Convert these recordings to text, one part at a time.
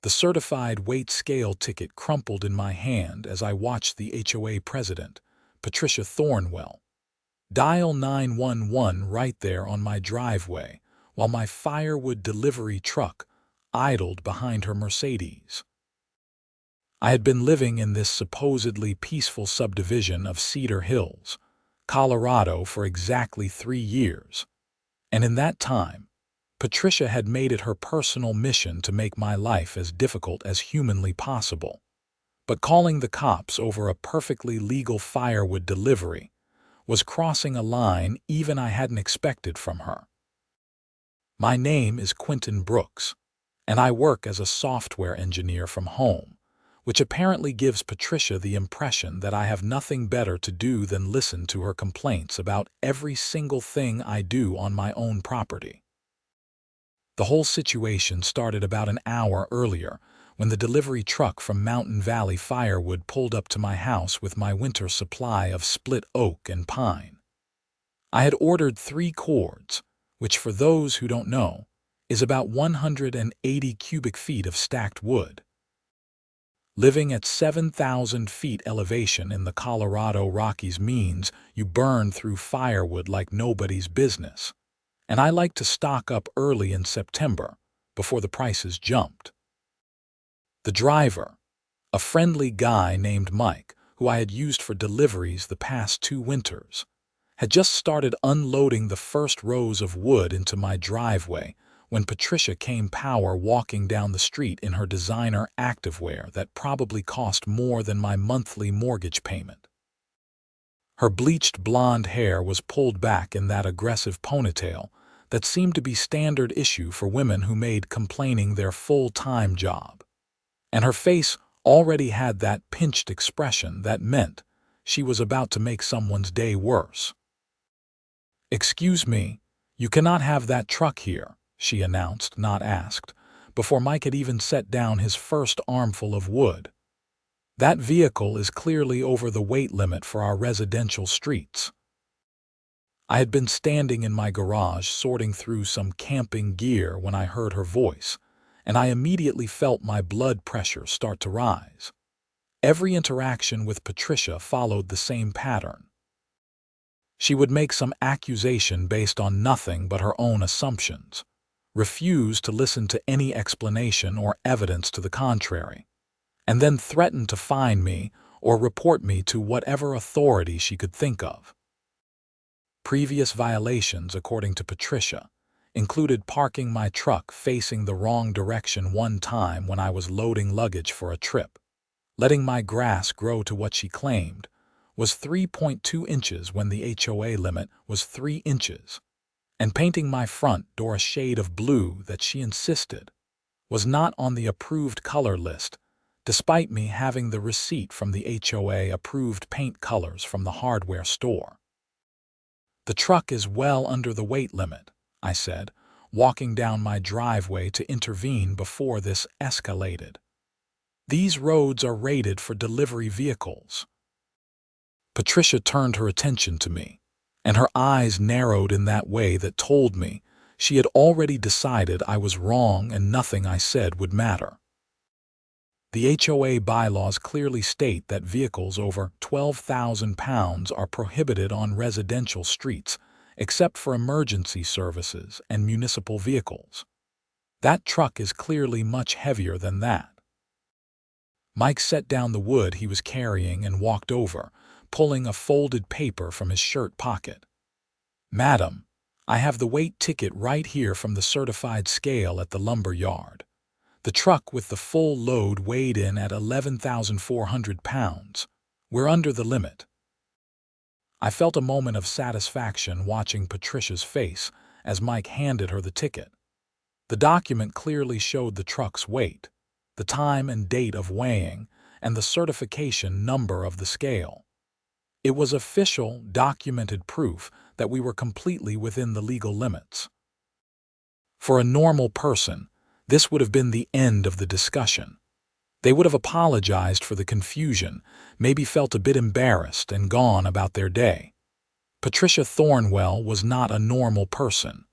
The certified weight scale ticket crumpled in my hand as I watched the HOA president, Patricia Thornwell, dial 911 right there on my driveway while my firewood delivery truck idled behind her Mercedes. I had been living in this supposedly peaceful subdivision of Cedar Hills, Colorado for exactly 3 years, and in that time, Patricia had made it her personal mission to make my life as difficult as humanly possible. But calling the cops over a perfectly legal firewood delivery was crossing a line even I hadn't expected from her. My name is Quinton Brooks, and I work as a software engineer from home, which apparently gives Patricia the impression that I have nothing better to do than listen to her complaints about every single thing I do on my own property. The whole situation started about an hour earlier when the delivery truck from Mountain Valley Firewood pulled up to my house with my winter supply of split oak and pine. I had ordered 3 cords, which for those who don't know, is about 180 cubic feet of stacked wood. Living at 7,000 feet elevation in the Colorado Rockies means you burn through firewood like nobody's business, and I like to stock up early in September before the prices jumped. The driver, a friendly guy named Mike, who I had used for deliveries the past 2 winters, had just started unloading the first rows of wood into my driveway when Patricia came power walking down the street in her designer activewear that probably cost more than my monthly mortgage payment. Her bleached blonde hair was pulled back in that aggressive ponytail that seemed to be standard issue for women who made complaining their full-time job, and her face already had that pinched expression that meant she was about to make someone's day worse. "Excuse me, you cannot have that truck here," she announced, not asked, before Mike had even set down his first armful of wood. "That vehicle is clearly over the weight limit for our residential streets." I had been standing in my garage sorting through some camping gear when I heard her voice, and I immediately felt my blood pressure start to rise. Every interaction with Patricia followed the same pattern. She would make some accusation based on nothing but her own assumptions, refuse to listen to any explanation or evidence to the contrary, and then threaten to fine me or report me to whatever authority she could think of. Previous violations, according to Patricia, included parking my truck facing the wrong direction one time when I was loading luggage for a trip, letting my grass grow to what she claimed was 3.2 inches when the HOA limit was 3 inches, and painting my front door a shade of blue that she insisted was not on the approved color list, despite me having the receipt from the HOA approved paint colors from the hardware store. "The truck is well under the weight limit," I said, walking down my driveway to intervene before this escalated. "These roads are rated for delivery vehicles." Patricia turned her attention to me, and her eyes narrowed in that way that told me she had already decided I was wrong and nothing I said would matter. The HOA bylaws clearly state that vehicles over 12,000 pounds are prohibited on residential streets, except for emergency services and municipal vehicles. That truck is clearly much heavier than that. Mike set down the wood he was carrying and walked over, pulling a folded paper from his shirt pocket. "Madam, I have the weight ticket right here from the certified scale at the lumber yard. The truck with the full load weighed in at 11,400 pounds. We're under the limit." I felt a moment of satisfaction watching Patricia's face as Mike handed her the ticket. The document clearly showed the truck's weight, the time and date of weighing, and the certification number of the scale. It was official, documented proof that we were completely within the legal limits. For a normal person, this would have been the end of the discussion. They would have apologized for the confusion, maybe felt a bit embarrassed, and gone about their day. Patricia Thornwell was not a normal person.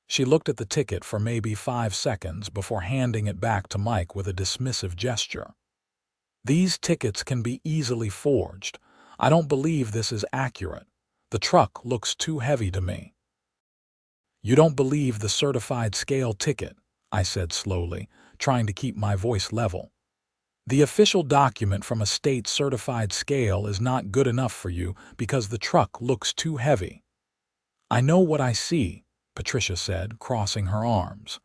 She looked at the ticket for maybe 5 seconds before handing it back to Mike with a dismissive gesture. "These tickets can be easily forged. I don't believe this is accurate. The truck looks too heavy to me." "You don't believe the certified scale ticket," I said slowly, trying to keep my voice level. "The official document from a state-certified scale is not good enough for you because the truck looks too heavy." "I know what I see," Patricia said, crossing her arms.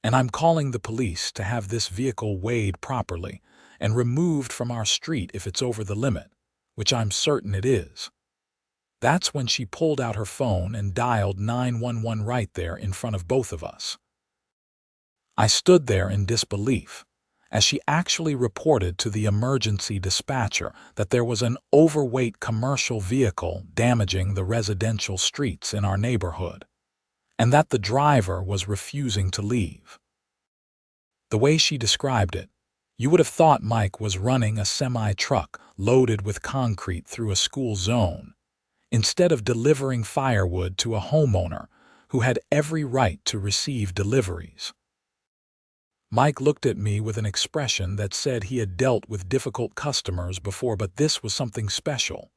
"And I'm calling the police to have this vehicle weighed properly and removed from our street if it's over the limit, which I'm certain it is." That's when she pulled out her phone and dialed 911 right there in front of both of us. I stood there in disbelief, as she actually reported to the emergency dispatcher that there was an overweight commercial vehicle damaging the residential streets in our neighborhood, and that the driver was refusing to leave. The way she described it, you would have thought Mike was running a semi-truck loaded with concrete through a school zone, instead of delivering firewood to a homeowner who had every right to receive deliveries. Mike looked at me with an expression that said he had dealt with difficult customers before, but this was something special.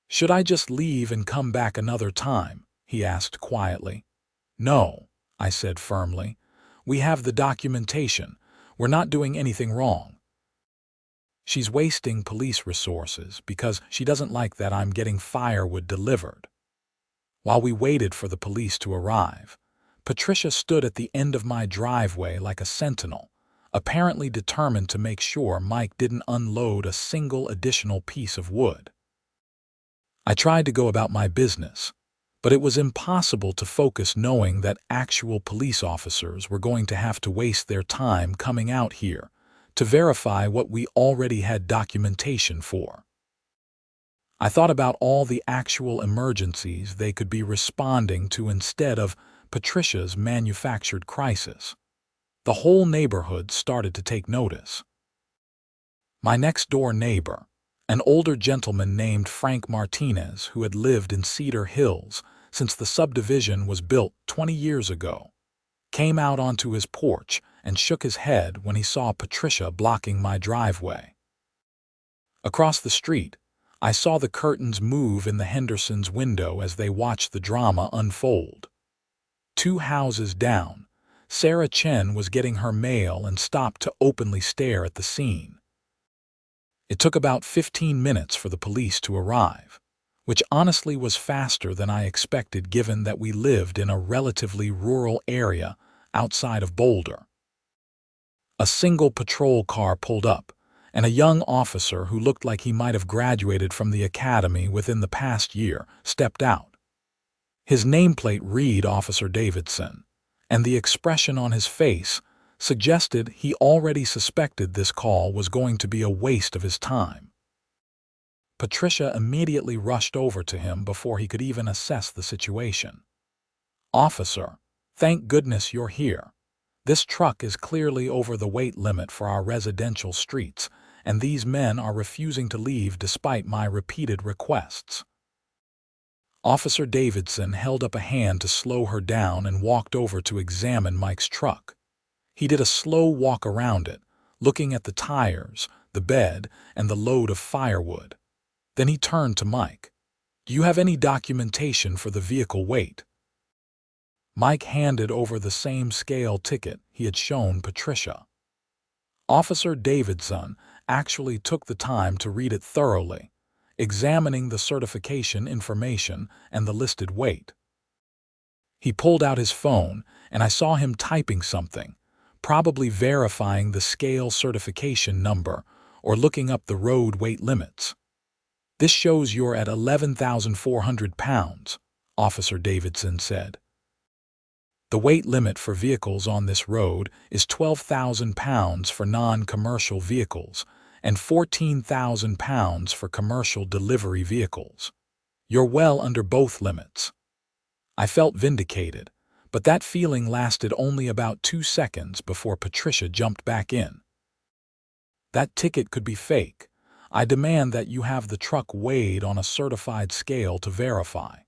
"Should I just leave and come back another time?" he asked quietly. "No," I said firmly. "We have the documentation. We're not doing anything wrong." She's wasting police resources because she doesn't like that I'm getting firewood delivered. While we waited for the police to arrive, Patricia stood at the end of my driveway like a sentinel, apparently determined to make sure Mike didn't unload a single additional piece of wood. I tried to go about my business, but it was impossible to focus knowing that actual police officers were going to have to waste their time coming out here to verify what we already had documentation for. I thought about all the actual emergencies they could be responding to instead of Patricia's manufactured crisis. The whole neighborhood started to take notice. My next-door neighbor, an older gentleman named Frank Martinez who had lived in Cedar Hills since the subdivision was built 20 years ago, came out onto his porch and shook his head when he saw Patricia blocking my driveway. Across the street, I saw the curtains move in the Hendersons' window as they watched the drama unfold. 2 houses down, Sarah Chen was getting her mail and stopped to openly stare at the scene. It took about 15 minutes for the police to arrive, which honestly was faster than I expected given that we lived in a relatively rural area outside of Boulder. A single patrol car pulled up, and a young officer who looked like he might have graduated from the academy within the past year stepped out. His nameplate read Officer Davidson, and the expression on his face suggested he already suspected this call was going to be a waste of his time. Patricia immediately rushed over to him before he could even assess the situation. "Officer, thank goodness you're here. This truck is clearly over the weight limit for our residential streets, and these men are refusing to leave despite my repeated requests." Officer Davidson held up a hand to slow her down and walked over to examine Mike's truck. He did a slow walk around it, looking at the tires, the bed, and the load of firewood. Then he turned to Mike. "Do you have any documentation for the vehicle weight?" Mike handed over the same scale ticket he had shown Patricia. Officer Davidson actually took the time to read it thoroughly, examining the certification information and the listed weight. He pulled out his phone, and I saw him typing something, probably verifying the scale certification number or looking up the road weight limits. "This shows you're at 11,400 pounds, Officer Davidson said. "The weight limit for vehicles on this road is 12,000 pounds for non-commercial vehicles and 14,000 pounds for commercial delivery vehicles. You're well under both limits." I felt vindicated, but that feeling lasted only about 2 seconds before Patricia jumped back in. "That ticket could be fake. I demand that you have the truck weighed on a certified scale to verify."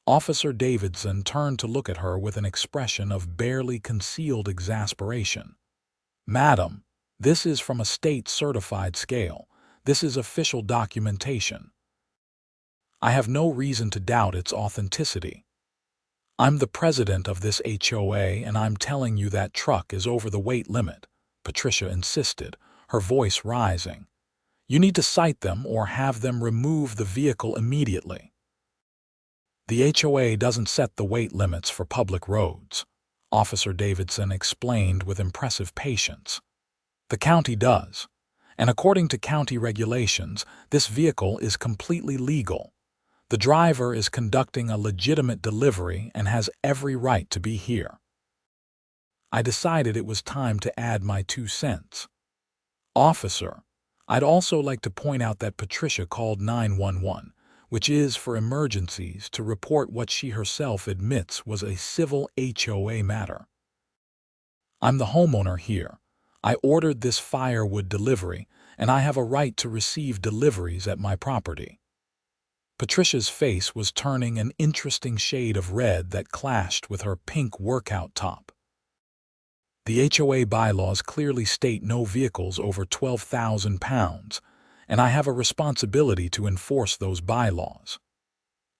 Officer Davidson turned to look at her with an expression of barely concealed exasperation. "Madam, this is from a state-certified scale. This is official documentation. I have no reason to doubt its authenticity. I'm the president of this HOA, and I'm telling you that truck is over the weight limit," Patricia insisted, her voice rising. "You need to cite them or have them remove the vehicle immediately." "The HOA doesn't set the weight limits for public roads," Officer Davidson explained with impressive patience. "The county does, and according to county regulations, this vehicle is completely legal. The driver is conducting a legitimate delivery and has every right to be here." I decided it was time to add my 2 cents. "Officer, I'd also like to point out that Patricia called 911, which is for emergencies, to report what she herself admits was a civil HOA matter. I'm the homeowner here. I ordered this firewood delivery, and I have a right to receive deliveries at my property." Patricia's face was turning an interesting shade of red that clashed with her pink workout top. "The HOA bylaws clearly state no vehicles over 12,000 pounds, and I have a responsibility to enforce those bylaws.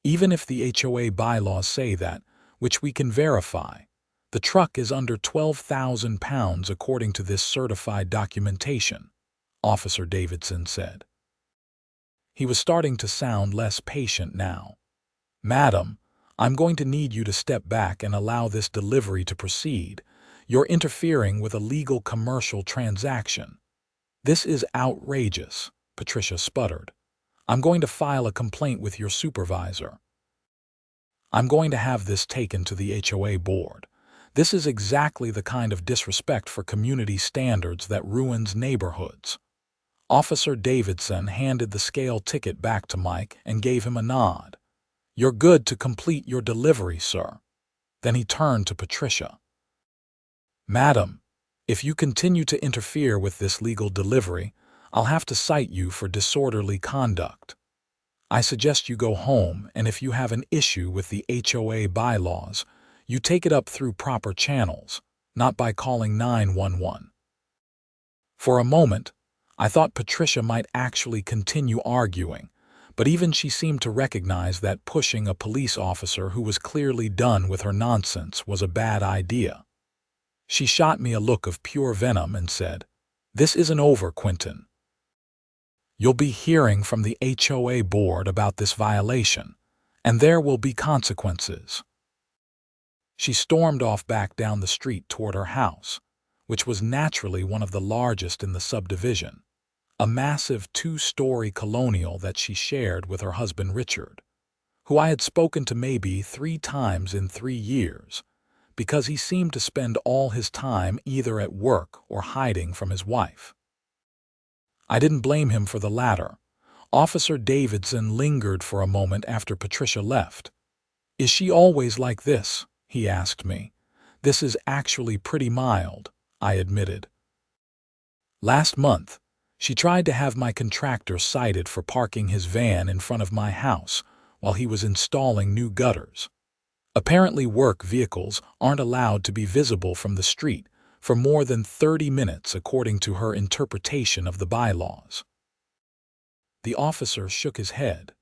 Even if the HOA bylaws say that, which we can verify, the truck is under 12,000 pounds according to this certified documentation," Officer Davidson said. He was starting to sound less patient now. "Madam, I'm going to need you to step back and allow this delivery to proceed. You're interfering with a legal commercial transaction." "This is outrageous," Patricia sputtered. "I'm going to file a complaint with your supervisor. I'm going to have this taken to the HOA board. This is exactly the kind of disrespect for community standards that ruins neighborhoods." Officer Davidson handed the scale ticket back to Mike and gave him a nod. "You're good to complete your delivery, sir." Then he turned to Patricia. "Madam, if you continue to interfere with this legal delivery, I'll have to cite you for disorderly conduct. I suggest you go home, and if you have an issue with the HOA bylaws, you take it up through proper channels, not by calling 911. For a moment, I thought Patricia might actually continue arguing, but even she seemed to recognize that pushing a police officer who was clearly done with her nonsense was a bad idea. She shot me a look of pure venom and said, "This isn't over, Quinton. You'll be hearing from the HOA board about this violation, and there will be consequences." She stormed off back down the street toward her house, which was naturally one of the largest in the subdivision, a massive 2-story colonial that she shared with her husband Richard, who I had spoken to maybe 3 times in 3 years, because he seemed to spend all his time either at work or hiding from his wife. I didn't blame him for the latter. Officer Davidson lingered for a moment after Patricia left. "Is she always like this?" he asked me. "This is actually pretty mild," I admitted. "Last month, she tried to have my contractor cited for parking his van in front of my house while he was installing new gutters. Apparently work vehicles aren't allowed to be visible from the street for more than 30 minutes according to her interpretation of the bylaws." The officer shook his head.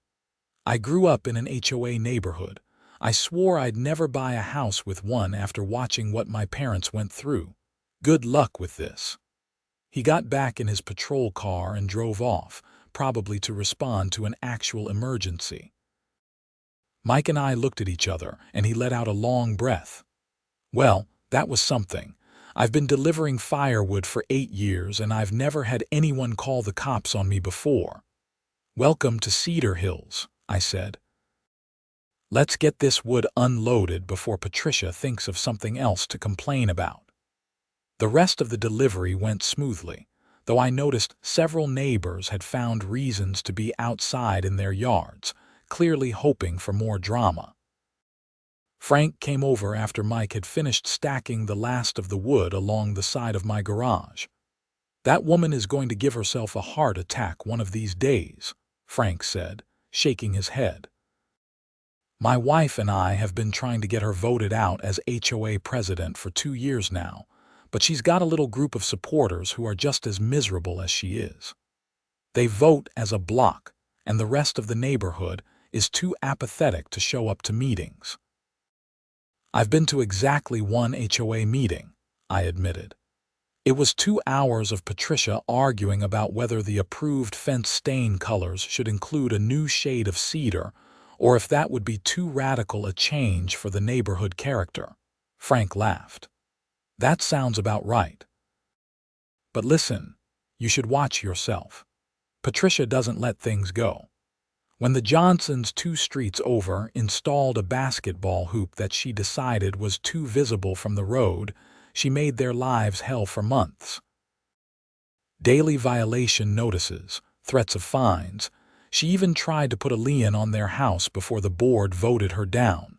"I grew up in an HOA neighborhood. I swore I'd never buy a house with one after watching what my parents went through. Good luck with this." He got back in his patrol car and drove off, probably to respond to an actual emergency. Mike and I looked at each other, and he let out a long breath. "Well, that was something. I've been delivering firewood for 8 years, and I've never had anyone call the cops on me before." "Welcome to Cedar Hills," I said. "Let's get this wood unloaded before Patricia thinks of something else to complain about." The rest of the delivery went smoothly, though I noticed several neighbors had found reasons to be outside in their yards, clearly hoping for more drama. Frank came over after Mike had finished stacking the last of the wood along the side of my garage. "That woman is going to give herself a heart attack one of these days," Frank said, shaking his head. My wife and I have been trying to get her voted out as HOA president for 2 years now, but she's got a little group of supporters who are just as miserable as she is. They vote as a block, and the rest of the neighborhood is too apathetic to show up to meetings. I've been to exactly one HOA meeting, I admitted. It was 2 hours of Patricia arguing about whether the approved fence stain colors should include a new shade of cedar or if that would be too radical a change for the neighborhood character. Frank laughed. That sounds about right. But listen, you should watch yourself. Patricia doesn't let things go. When the Johnsons 2 streets over installed a basketball hoop that she decided was too visible from the road, she made their lives hell for months. Daily violation notices, threats of fines. She even tried to put a lien on their house before the board voted her down.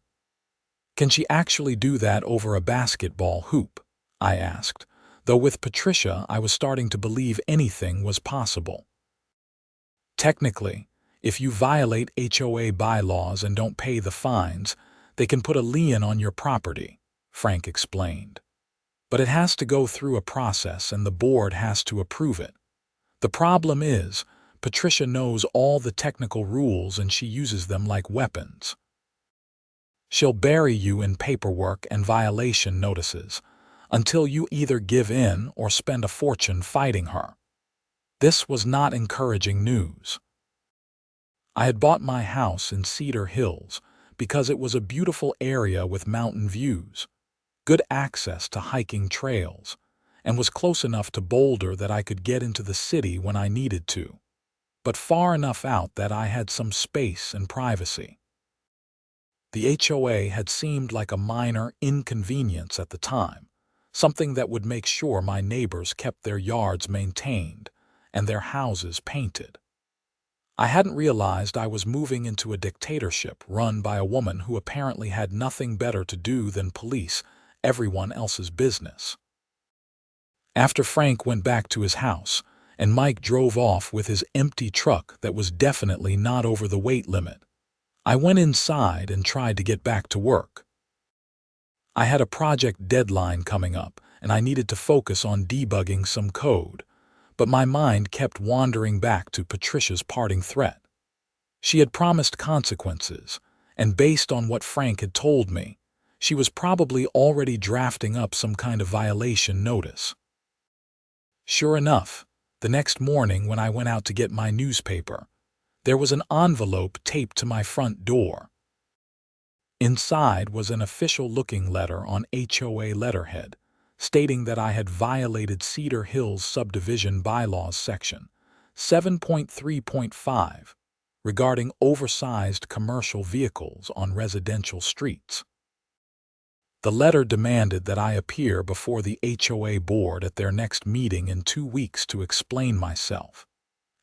Can she actually do that over a basketball hoop? I asked, though with Patricia I was starting to believe anything was possible. Technically, if you violate HOA bylaws and don't pay the fines, they can put a lien on your property, Frank explained. But it has to go through a process and the board has to approve it. The problem is, Patricia knows all the technical rules and she uses them like weapons. She'll bury you in paperwork and violation notices until you either give in or spend a fortune fighting her. This was not encouraging news. I had bought my house in Cedar Hills because it was a beautiful area with mountain views, good access to hiking trails, and was close enough to Boulder that I could get into the city when I needed to, but far enough out that I had some space and privacy. The HOA had seemed like a minor inconvenience at the time, something that would make sure my neighbors kept their yards maintained and their houses painted. I hadn't realized I was moving into a dictatorship run by a woman who apparently had nothing better to do than police everyone else's business. After Frank went back to his house and Mike drove off with his empty truck that was definitely not over the weight limit, I went inside and tried to get back to work. I had a project deadline coming up and I needed to focus on debugging some code, but my mind kept wandering back to Patricia's parting threat. She had promised consequences, and based on what Frank had told me, she was probably already drafting up some kind of violation notice. Sure enough, the next morning when I went out to get my newspaper, there was an envelope taped to my front door. Inside was an official-looking letter on HOA letterhead, stating that I had violated Cedar Hills Subdivision Bylaws Section 7.3.5 regarding oversized commercial vehicles on residential streets. The letter demanded that I appear before the HOA board at their next meeting in 2 weeks to explain myself,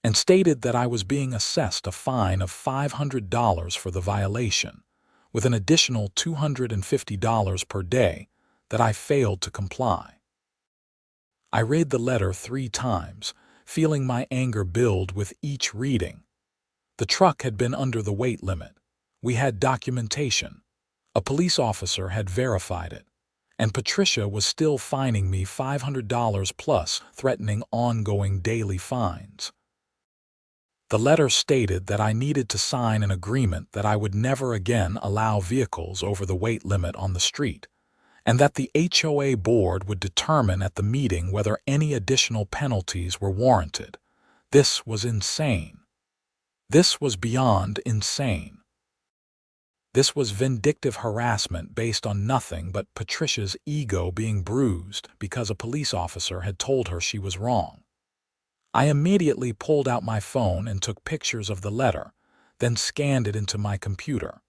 and stated that I was being assessed a fine of $500 for the violation, with an additional $250 per day that I failed to comply. I read the letter 3 times, feeling my anger build with each reading. The truck had been under the weight limit. We had documentation. A police officer had verified it, and Patricia was still fining me $500 plus, threatening ongoing daily fines. The letter stated that I needed to sign an agreement that I would never again allow vehicles over the weight limit on the street, and that the HOA board would determine at the meeting whether any additional penalties were warranted. This was insane. This was beyond insane. This was vindictive harassment based on nothing but Patricia's ego being bruised because a police officer had told her she was wrong. I immediately pulled out my phone and took pictures of the letter, then scanned it into my computer.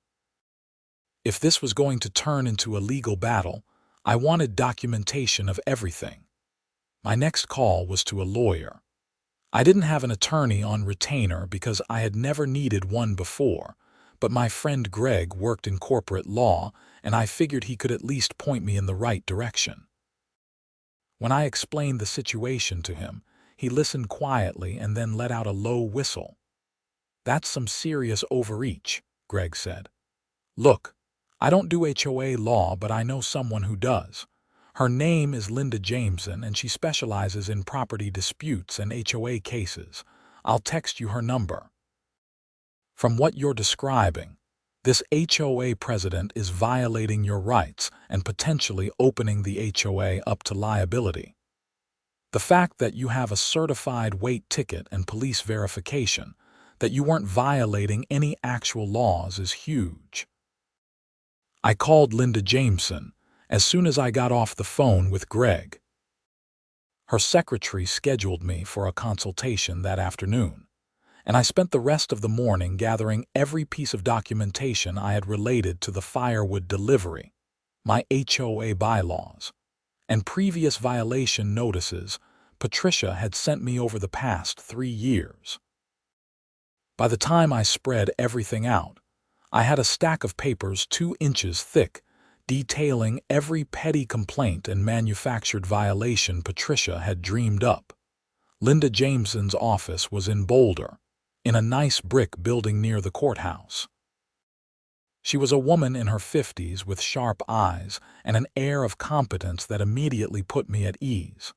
If this was going to turn into a legal battle, I wanted documentation of everything. My next call was to a lawyer. I didn't have an attorney on retainer because I had never needed one before, but my friend Greg worked in corporate law, and I figured he could at least point me in the right direction. When I explained the situation to him, he listened quietly and then let out a low whistle. "That's some serious overreach," Greg said. Look, I don't do HOA law, but I know someone who does. Her name is Linda Jameson, and she specializes in property disputes and HOA cases. I'll text you her number. From what you're describing, this HOA president is violating your rights and potentially opening the HOA up to liability. The fact that you have a certified weight ticket and police verification that you weren't violating any actual laws is huge. I called Linda Jameson as soon as I got off the phone with Greg. Her secretary scheduled me for a consultation that afternoon, and I spent the rest of the morning gathering every piece of documentation I had related to the firewood delivery, my HOA bylaws, and previous violation notices Patricia had sent me over the past 3 years. By the time I spread everything out, I had a stack of papers 2 inches thick detailing every petty complaint and manufactured violation Patricia had dreamed up. Linda Jameson's office was in Boulder, in a nice brick building near the courthouse. She was a woman in her 50s with sharp eyes and an air of competence that immediately put me at ease.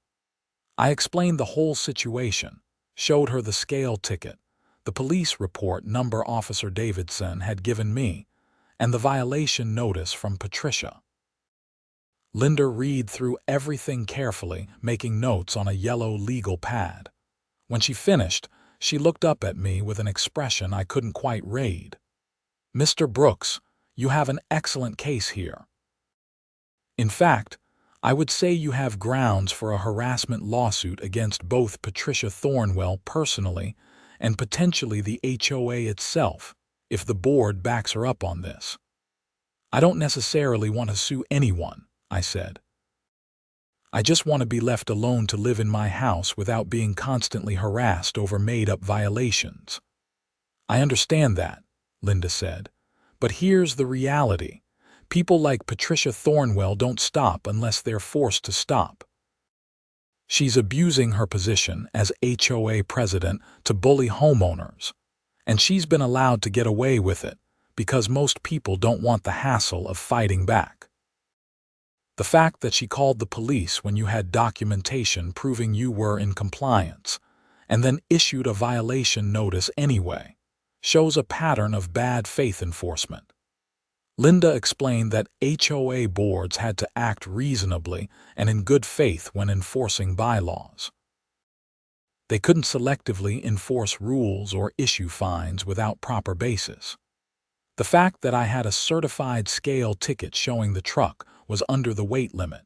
I explained the whole situation, showed her the scale ticket, the police report number Officer Davidson had given me, and the violation notice from Patricia. Linda read through everything carefully, making notes on a yellow legal pad. When she finished, she looked up at me with an expression I couldn't quite read. "Mr. Brooks, you have an excellent case here. In fact, I would say you have grounds for a harassment lawsuit against both Patricia Thornwell personally and potentially the HOA itself, if the board backs her up on this." "I don't necessarily want to sue anyone," I said. "I just want to be left alone to live in my house without being constantly harassed over made-up violations." "I understand that," Linda said, "but here's the reality. People like Patricia Thornwell don't stop unless they're forced to stop. She's abusing her position as HOA president to bully homeowners, and she's been allowed to get away with it because most people don't want the hassle of fighting back. The fact that she called the police when you had documentation proving you were in compliance, and then issued a violation notice anyway, shows a pattern of bad faith enforcement." Linda explained that HOA boards had to act reasonably and in good faith when enforcing bylaws. They couldn't selectively enforce rules or issue fines without proper basis. The fact that I had a certified scale ticket showing the truck was under the weight limit,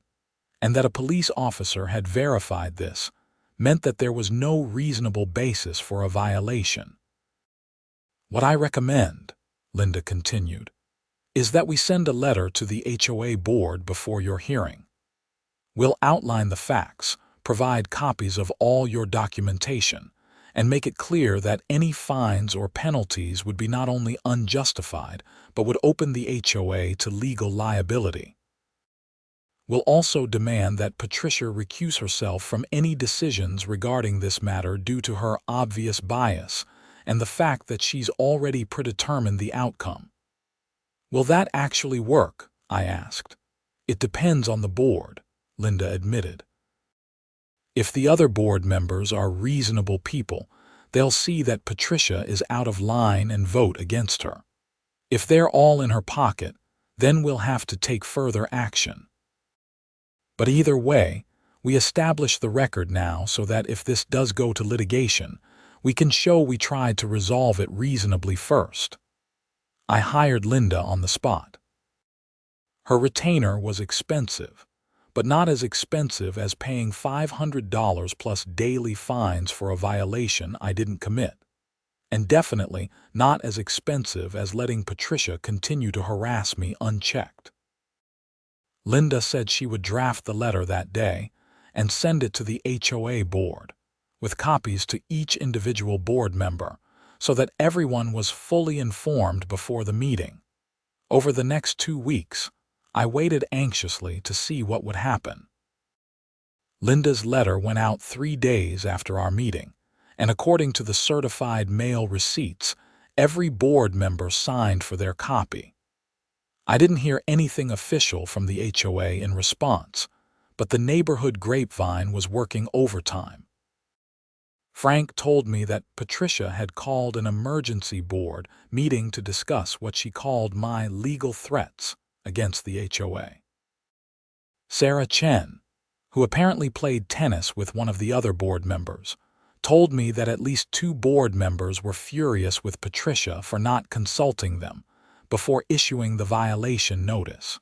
and that a police officer had verified this, meant that there was no reasonable basis for a violation. "What I recommend," Linda continued, "is that we send a letter to the HOA board before your hearing. We'll outline the facts, provide copies of all your documentation, and make it clear that any fines or penalties would be not only unjustified, but would open the HOA to legal liability. We'll also demand that Patricia recuse herself from any decisions regarding this matter due to her obvious bias and the fact that she's already predetermined the outcome." "Will that actually work?" I asked. "It depends on the board," Linda admitted. "If the other board members are reasonable people, they'll see that Patricia is out of line and vote against her. If they're all in her pocket, then we'll have to take further action. But either way, we establish the record now so that if this does go to litigation, we can show we tried to resolve it reasonably first." I hired Linda on the spot. Her retainer was expensive, but not as expensive as paying $500 plus daily fines for a violation I didn't commit, and definitely not as expensive as letting Patricia continue to harass me unchecked. Linda said she would draft the letter that day and send it to the HOA board, with copies to each individual board member, so that everyone was fully informed before the meeting. Over the next 2 weeks, I waited anxiously to see what would happen. Linda's letter went out 3 days after our meeting, and according to the certified mail receipts, every board member signed for their copy. I didn't hear anything official from the HOA in response, but the neighborhood grapevine was working overtime. Frank told me that Patricia had called an emergency board meeting to discuss what she called my legal threats against the HOA. Sarah Chen, who apparently played tennis with one of the other board members, told me that at least 2 board members were furious with Patricia for not consulting them before issuing the violation notice.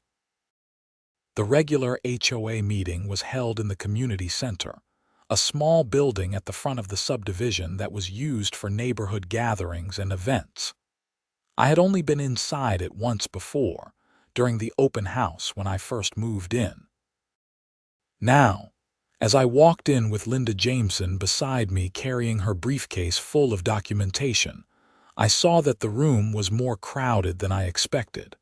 The regular HOA meeting was held in the community center, a small building at the front of the subdivision that was used for neighborhood gatherings and events. I had only been inside it once before, during the open house when I first moved in. Now, as I walked in with Linda Jameson beside me carrying her briefcase full of documentation, I saw that the room was more crowded than I expected.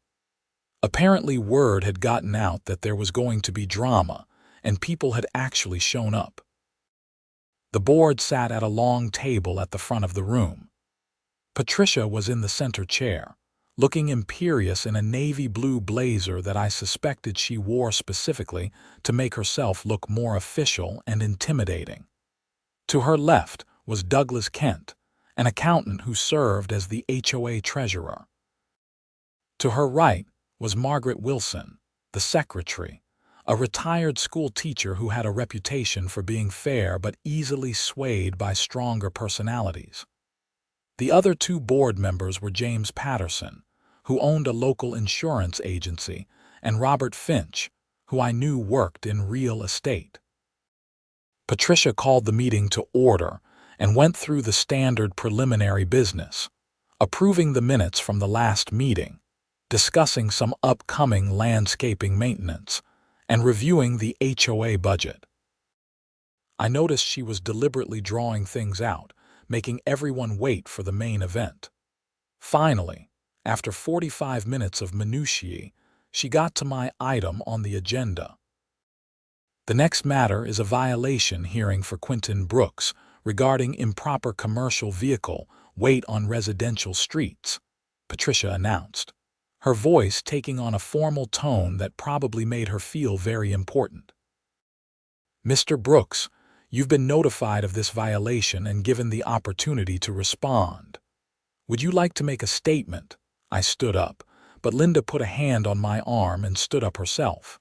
Apparently word had gotten out that there was going to be drama, and people had actually shown up. The board sat at a long table at the front of the room. Patricia was in the center chair, looking imperious in a navy blue blazer that I suspected she wore specifically to make herself look more official and intimidating. To her left was Douglas Kent, an accountant who served as the HOA treasurer. To her right was Margaret Wilson, the secretary, a retired school teacher who had a reputation for being fair but easily swayed by stronger personalities. The other 2 board members were James Patterson, who owned a local insurance agency, and Robert Finch, who I knew worked in real estate. Patricia called the meeting to order and went through the standard preliminary business, approving the minutes from the last meeting, discussing some upcoming landscaping maintenance, and reviewing the HOA budget. I noticed she was deliberately drawing things out, making everyone wait for the main event. Finally, after 45 minutes of minutiae, she got to my item on the agenda. The next matter is a violation hearing for Quinton Brooks regarding improper commercial vehicle weight on residential streets, Patricia announced, her voice taking on a formal tone that probably made her feel very important. Mr. Brooks, you've been notified of this violation and given the opportunity to respond. Would you like to make a statement? I stood up, but Linda put a hand on my arm and stood up herself.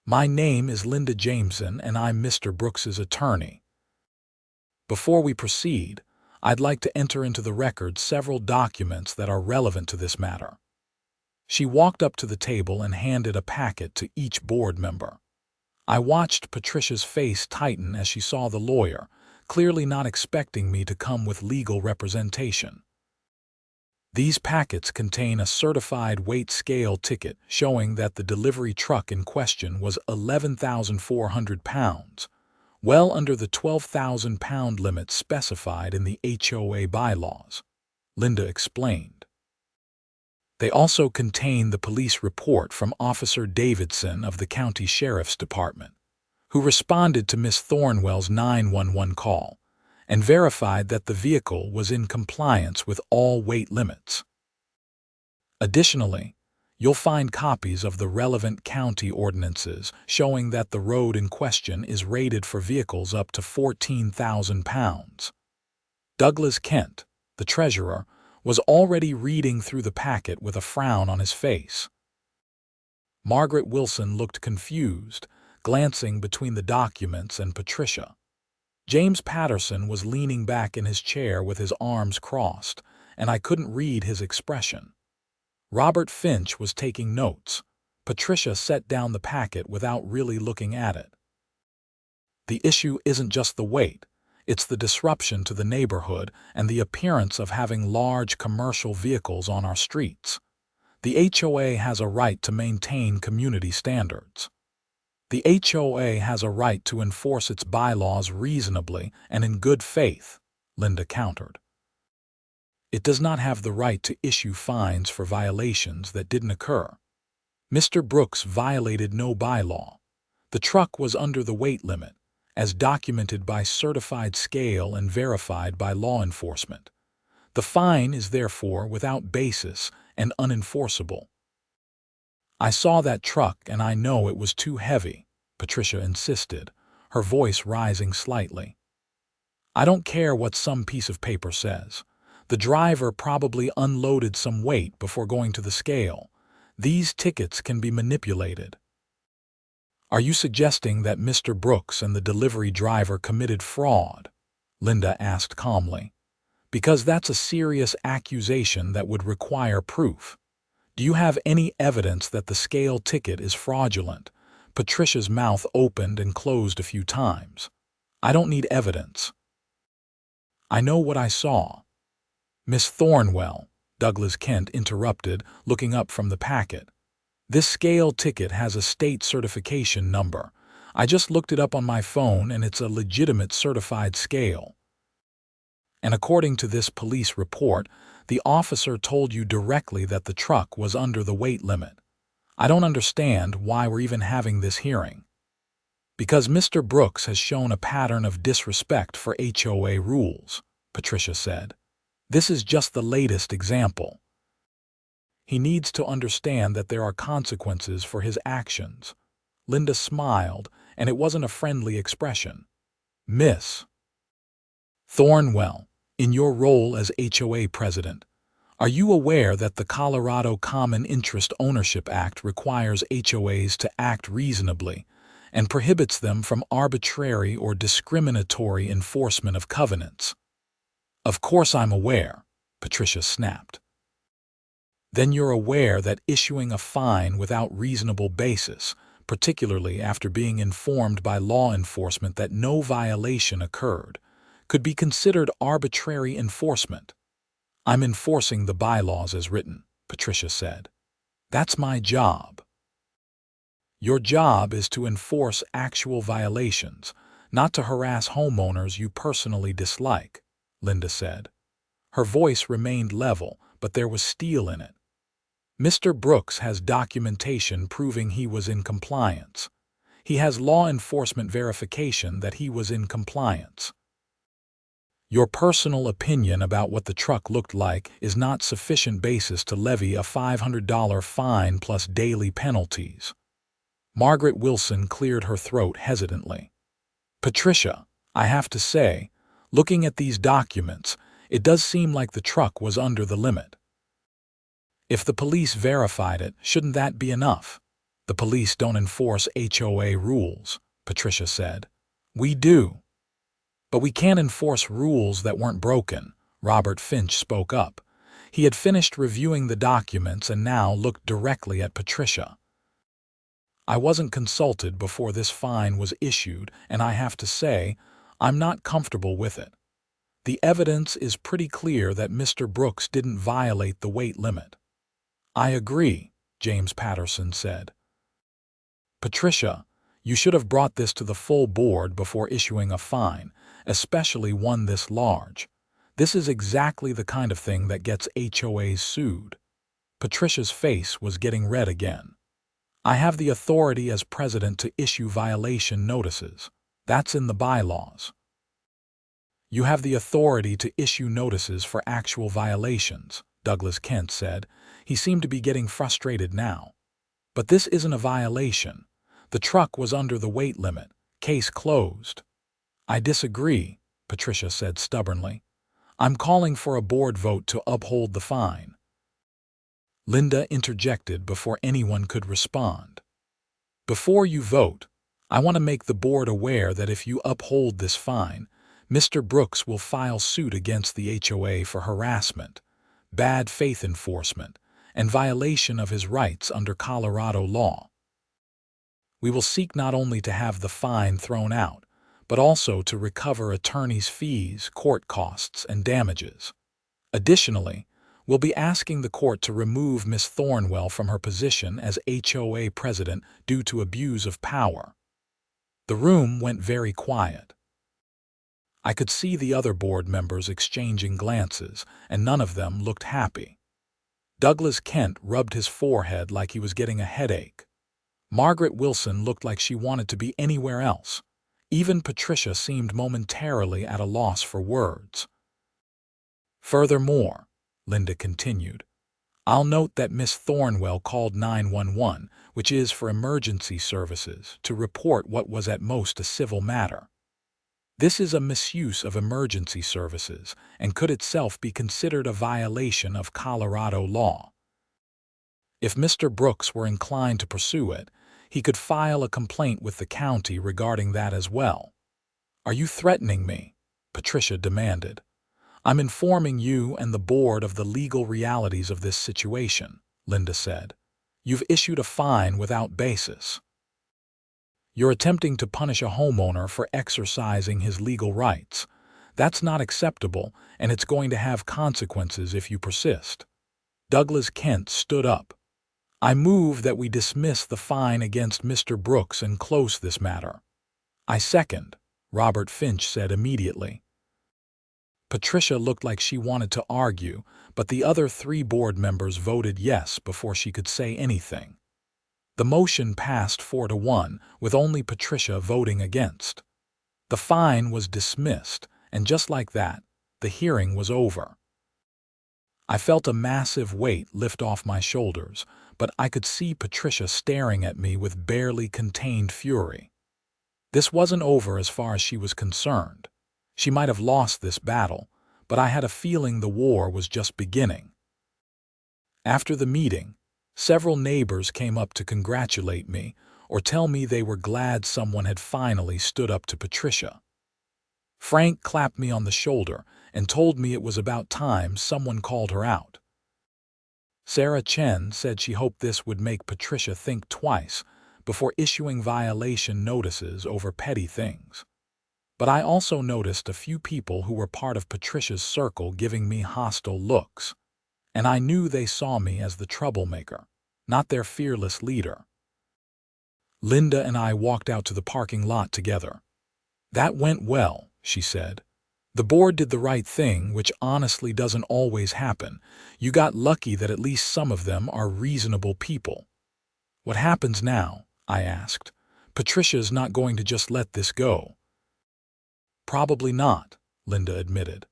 My name is Linda Jameson and I'm Mr. Brooks's attorney. Before we proceed, I'd like to enter into the record several documents that are relevant to this matter. She walked up to the table and handed a packet to each board member. I watched Patricia's face tighten as she saw the lawyer, clearly not expecting me to come with legal representation. These packets contain a certified weight scale ticket showing that the delivery truck in question was 11,400 pounds, well under the 12,000-pound limit specified in the HOA bylaws, Linda explained. They also contain the police report from Officer Davidson of the County Sheriff's Department, who responded to Ms. Thornwell's 911 call and verified that the vehicle was in compliance with all weight limits. Additionally, you'll find copies of the relevant county ordinances showing that the road in question is rated for vehicles up to 14,000 pounds. Douglas Kent, the treasurer, was already reading through the packet with a frown on his face. Margaret Wilson looked confused, glancing between the documents and Patricia. James Patterson was leaning back in his chair with his arms crossed, and I couldn't read his expression. Robert Finch was taking notes. Patricia set down the packet without really looking at it. The issue isn't just the weight, it's the disruption to the neighborhood and the appearance of having large commercial vehicles on our streets. The HOA has a right to maintain community standards. The HOA has a right to enforce its bylaws reasonably and in good faith, Linda countered. It does not have the right to issue fines for violations that didn't occur. Mr. Brooks violated no bylaw. The truck was under the weight limit, as documented by certified scale and verified by law enforcement. The fine is therefore without basis and unenforceable. I saw that truck and I know it was too heavy, Patricia insisted, her voice rising slightly. I don't care what some piece of paper says. The driver probably unloaded some weight before going to the scale. These tickets can be manipulated. Are you suggesting that Mr. Brooks and the delivery driver committed fraud? Linda asked calmly. Because that's a serious accusation that would require proof. Do you have any evidence that the scale ticket is fraudulent? Patricia's mouth opened and closed a few times. I don't need evidence. I know what I saw. Miss Thornwell, Douglas Kent interrupted, looking up from the packet. This scale ticket has a state certification number. I just looked it up on my phone and it's a legitimate certified scale. And according to this police report, the officer told you directly that the truck was under the weight limit. I don't understand why we're even having this hearing. Because Mr. Brooks has shown a pattern of disrespect for HOA rules, Patricia said. This is just the latest example. He needs to understand that there are consequences for his actions. Linda smiled, and it wasn't a friendly expression. Miss Thornwell, in your role as HOA president, are you aware that the Colorado Common Interest Ownership Act requires HOAs to act reasonably and prohibits them from arbitrary or discriminatory enforcement of covenants? Of course I'm aware, Patricia snapped. Then you're aware that issuing a fine without reasonable basis, particularly after being informed by law enforcement that no violation occurred, could be considered arbitrary enforcement. I'm enforcing the bylaws as written, Patricia said. That's my job. Your job is to enforce actual violations, not to harass homeowners you personally dislike, Linda said. Her voice remained level, but there was steel in it. Mr. Brooks has documentation proving he was in compliance. He has law enforcement verification that he was in compliance. Your personal opinion about what the truck looked like is not sufficient basis to levy a $500 fine plus daily penalties. Margaret Wilson cleared her throat hesitantly. Patricia, I have to say, looking at these documents, it does seem like the truck was under the limit. If the police verified it, shouldn't that be enough? The police don't enforce HOA rules, Patricia said. We do. But we can't enforce rules that weren't broken, Robert Finch spoke up. He had finished reviewing the documents and now looked directly at Patricia. I wasn't consulted before this fine was issued, and I have to say, I'm not comfortable with it. The evidence is pretty clear that Mr. Brooks didn't violate the weight limit. I agree, James Patterson said. Patricia, you should have brought this to the full board before issuing a fine, especially one this large. This is exactly the kind of thing that gets HOAs sued. Patricia's face was getting red again. I have the authority as president to issue violation notices. That's in the bylaws. You have the authority to issue notices for actual violations, Douglas Kent said. He seemed to be getting frustrated now. But this isn't a violation. The truck was under the weight limit. Case closed. I disagree, Patricia said stubbornly. I'm calling for a board vote to uphold the fine. Linda interjected before anyone could respond. Before you vote, I want to make the board aware that if you uphold this fine, Mr. Brooks will file suit against the HOA for harassment, bad faith enforcement, and violation of his rights under Colorado law. We will seek not only to have the fine thrown out, but also to recover attorneys' fees, court costs, and damages. Additionally, we'll be asking the court to remove Miss Thornwell from her position as HOA president due to abuse of power. The room went very quiet. I could see the other board members exchanging glances, and none of them looked happy. Douglas Kent rubbed his forehead like he was getting a headache. Margaret Wilson looked like she wanted to be anywhere else. Even Patricia seemed momentarily at a loss for words. Furthermore, Linda continued, I'll note that Miss Thornwell called 911, which is for emergency services, to report what was at most a civil matter. This is a misuse of emergency services and could itself be considered a violation of Colorado law. If Mr. Brooks were inclined to pursue it, he could file a complaint with the county regarding that as well. "Are you threatening me?" Patricia demanded. "I'm informing you and the board of the legal realities of this situation," Linda said. "You've issued a fine without basis. You're attempting to punish a homeowner for exercising his legal rights. That's not acceptable, and it's going to have consequences if you persist." Douglas Kent stood up. "I move that we dismiss the fine against Mr. Brooks and close this matter." "I second," Robert Finch said immediately. Patricia looked like she wanted to argue, but the other 3 board members voted yes before she could say anything. The motion passed 4-1, with only Patricia voting against. The fine was dismissed, and just like that, the hearing was over. I felt a massive weight lift off my shoulders, but I could see Patricia staring at me with barely contained fury. This wasn't over as far as she was concerned. She might have lost this battle, but I had a feeling the war was just beginning. After the meeting, several neighbors came up to congratulate me or tell me they were glad someone had finally stood up to Patricia. Frank clapped me on the shoulder and told me it was about time someone called her out. Sarah Chen said she hoped this would make Patricia think twice before issuing violation notices over petty things. But I also noticed a few people who were part of Patricia's circle giving me hostile looks, and I knew they saw me as the troublemaker, not their fearless leader. Linda and I walked out to the parking lot together. "That went well," she said. "The board did the right thing, which honestly doesn't always happen. You got lucky that at least some of them are reasonable people." "What happens now?" I asked. "Patricia's not going to just let this go." "Probably not," Linda admitted.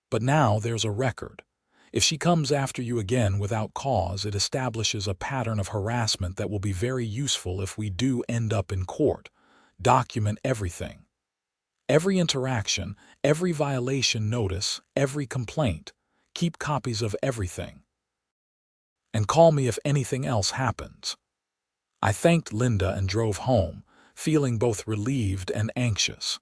"But now there's a record. If she comes after you again without cause, it establishes a pattern of harassment that will be very useful if we do end up in court. Document everything. Every interaction, every violation notice, every complaint. Keep copies of everything. And call me if anything else happens." I thanked Linda and drove home, feeling both relieved and anxious.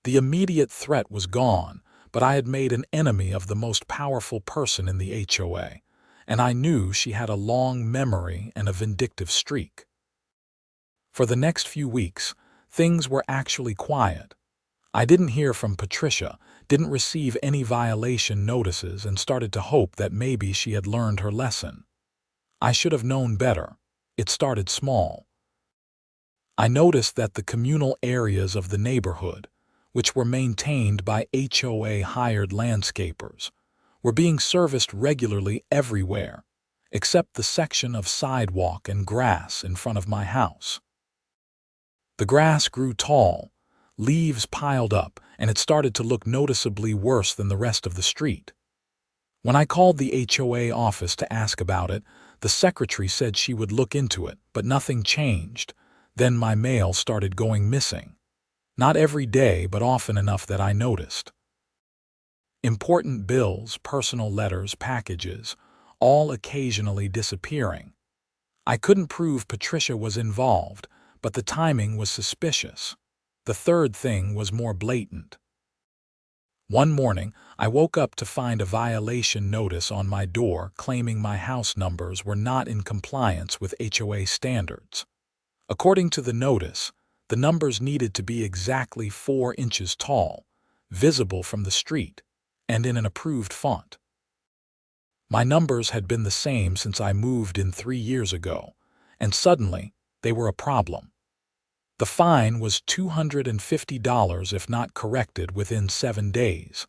The immediate threat was gone, but I had made an enemy of the most powerful person in the HOA, and I knew she had a long memory and a vindictive streak. For the next few weeks, things were actually quiet. I didn't hear from Patricia, didn't receive any violation notices, and started to hope that maybe she had learned her lesson. I should have known better. It started small. I noticed that the communal areas of the neighborhood, which were maintained by HOA-hired landscapers, were being serviced regularly everywhere, except the section of sidewalk and grass in front of my house. The grass grew tall, leaves piled up, and it started to look noticeably worse than the rest of the street. When I called the HOA office to ask about it, the secretary said she would look into it, but nothing changed. Then my mail started going missing. Not every day, but often enough that I noticed. Important bills, personal letters, packages, all occasionally disappearing. I couldn't prove Patricia was involved, but the timing was suspicious. The third thing was more blatant. One morning, I woke up to find a violation notice on my door claiming my house numbers were not in compliance with HOA standards. According to the notice, the numbers needed to be exactly 4 inches tall, visible from the street, and in an approved font. My numbers had been the same since I moved in 3 years ago, and suddenly they were a problem. The fine was $250 if not corrected within 7 days.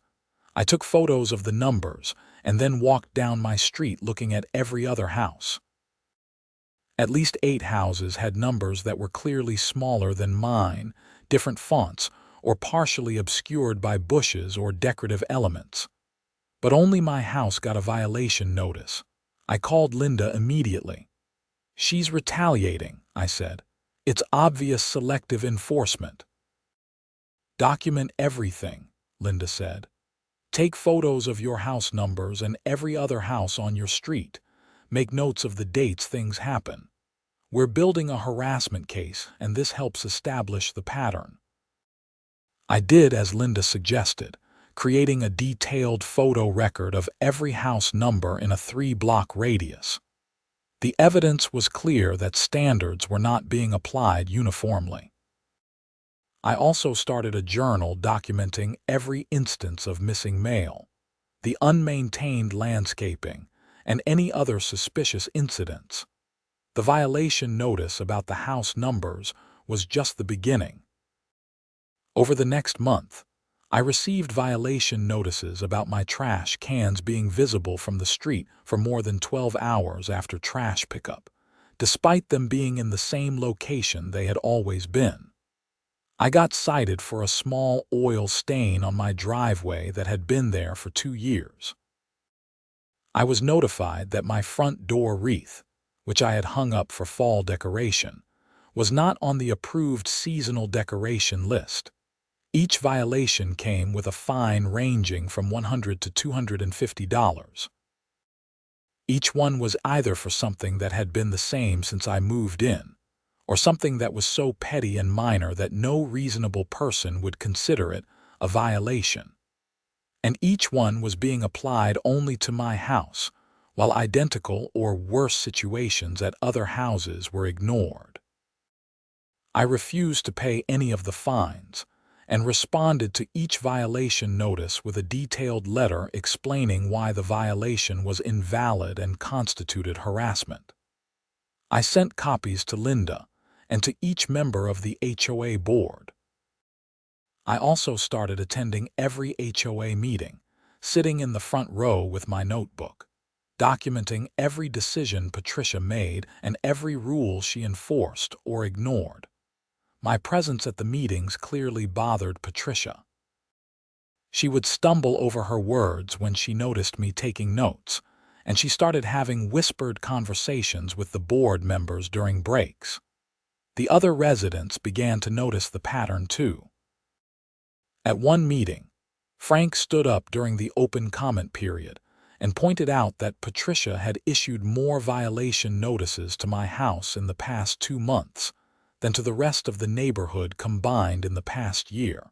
I took photos of the numbers and then walked down my street looking at every other house. At least 8 houses had numbers that were clearly smaller than mine, different fonts, or partially obscured by bushes or decorative elements. But only my house got a violation notice. I called Linda immediately. "She's retaliating," I said. "It's obvious selective enforcement." "Document everything," Linda said. "Take photos of your house numbers and every other house on your street. Make notes of the dates things happen. We're building a harassment case, and this helps establish the pattern." I did as Linda suggested, creating a detailed photo record of every house number in a 3-block radius. The evidence was clear that standards were not being applied uniformly. I also started a journal documenting every instance of missing mail, the unmaintained landscaping, and any other suspicious incidents. The violation notice about the house numbers was just the beginning. Over the next month, I received violation notices about my trash cans being visible from the street for more than 12 hours after trash pickup, despite them being in the same location they had always been. I got cited for a small oil stain on my driveway that had been there for 2 years. I was notified that my front door wreath, which I had hung up for fall decoration, was not on the approved seasonal decoration list. Each violation came with a fine ranging from $100 to $250. Each one was either for something that had been the same since I moved in, or something that was so petty and minor that no reasonable person would consider it a violation. And each one was being applied only to my house, while identical or worse situations at other houses were ignored. I refused to pay any of the fines, and responded to each violation notice with a detailed letter explaining why the violation was invalid and constituted harassment. I sent copies to Linda and to each member of the HOA board. I also started attending every HOA meeting, sitting in the front row with my notebook, documenting every decision Patricia made and every rule she enforced or ignored. My presence at the meetings clearly bothered Patricia. She would stumble over her words when she noticed me taking notes, and she started having whispered conversations with the board members during breaks. The other residents began to notice the pattern too. At one meeting, Frank stood up during the open comment period and pointed out that Patricia had issued more violation notices to my house in the past 2 months than to the rest of the neighborhood combined in the past year.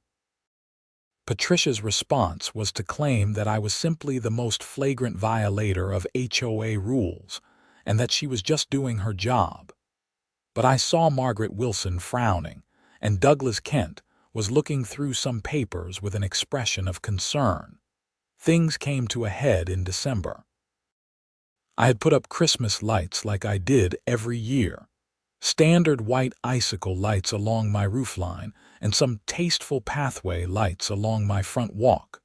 Patricia's response was to claim that I was simply the most flagrant violator of HOA rules and that she was just doing her job. But I saw Margaret Wilson frowning, and Douglas Kent was looking through some papers with an expression of concern. Things came to a head in December. I had put up Christmas lights like I did every year. Standard white icicle lights along my roofline and some tasteful pathway lights along my front walk.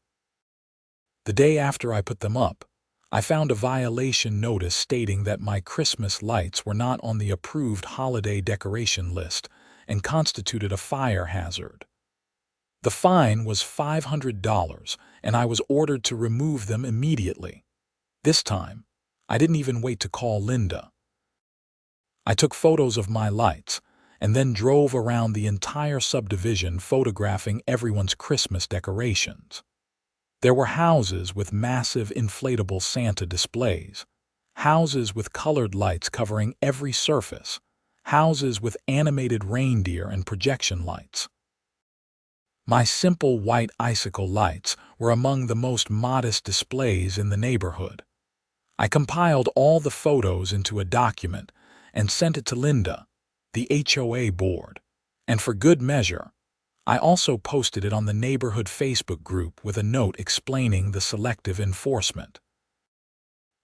The day after I put them up, I found a violation notice stating that my Christmas lights were not on the approved holiday decoration list and constituted a fire hazard. The fine was $500, and I was ordered to remove them immediately. This time, I didn't even wait to call Linda. I took photos of my lights and then drove around the entire subdivision photographing everyone's Christmas decorations. There were houses with massive inflatable Santa displays, houses with colored lights covering every surface, houses with animated reindeer and projection lights. My simple white icicle lights were among the most modest displays in the neighborhood. I compiled all the photos into a document and sent it to Linda, the HOA board, and for good measure, I also posted it on the neighborhood Facebook group with a note explaining the selective enforcement.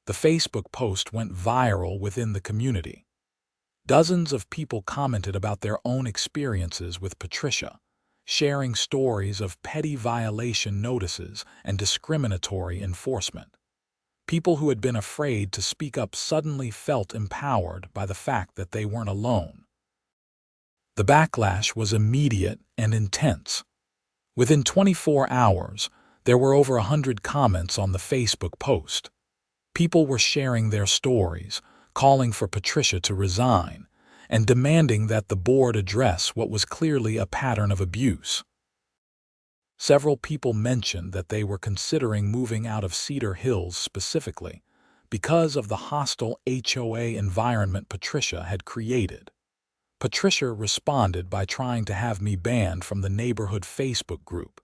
The Facebook post went viral within the community. Dozens of people commented about their own experiences with Patricia, sharing stories of petty violation notices and discriminatory enforcement. People who had been afraid to speak up suddenly felt empowered by the fact that they weren't alone. The backlash was immediate and intense. Within 24 hours, there were over 100 comments on the Facebook post. People were sharing their stories, calling for Patricia to resign, and demanding that the board address what was clearly a pattern of abuse. Several people mentioned that they were considering moving out of Cedar Hills specifically because of the hostile HOA environment Patricia had created. Patricia responded by trying to have me banned from the neighborhood Facebook group,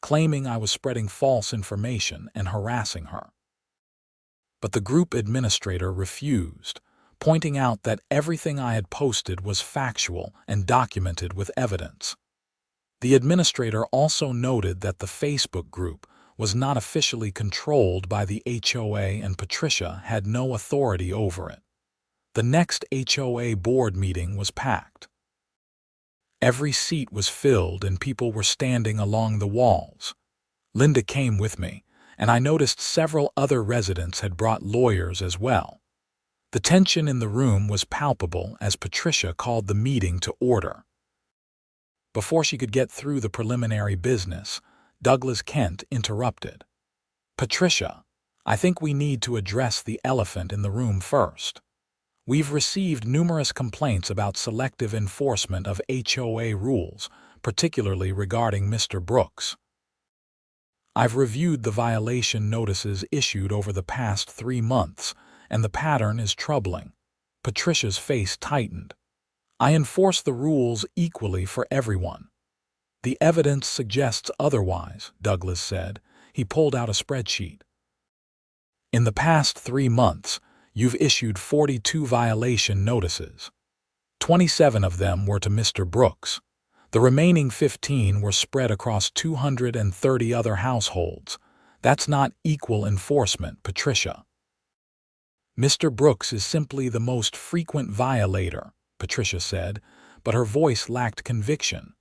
claiming I was spreading false information and harassing her. But the group administrator refused, pointing out that everything I had posted was factual and documented with evidence. The administrator also noted that the Facebook group was not officially controlled by the HOA and Patricia had no authority over it. The next HOA board meeting was packed. Every seat was filled and people were standing along the walls. Linda came with me, and I noticed several other residents had brought lawyers as well. The tension in the room was palpable as Patricia called the meeting to order. Before she could get through the preliminary business, Douglas Kent interrupted. "Patricia, I think we need to address the elephant in the room first. We've received numerous complaints about selective enforcement of HOA rules, particularly regarding Mr. Brooks. I've reviewed the violation notices issued over the past 3 months, and the pattern is troubling." Patricia's face tightened. "I enforce the rules equally for everyone." "The evidence suggests otherwise," Douglas said. He pulled out a spreadsheet. "In the past 3 months, you've issued 42 violation notices. 27 of them were to Mr. Brooks. The remaining 15 were spread across 230 other households. That's not equal enforcement, Patricia." "Mr. Brooks is simply the most frequent violator," Patricia said, but her voice lacked conviction.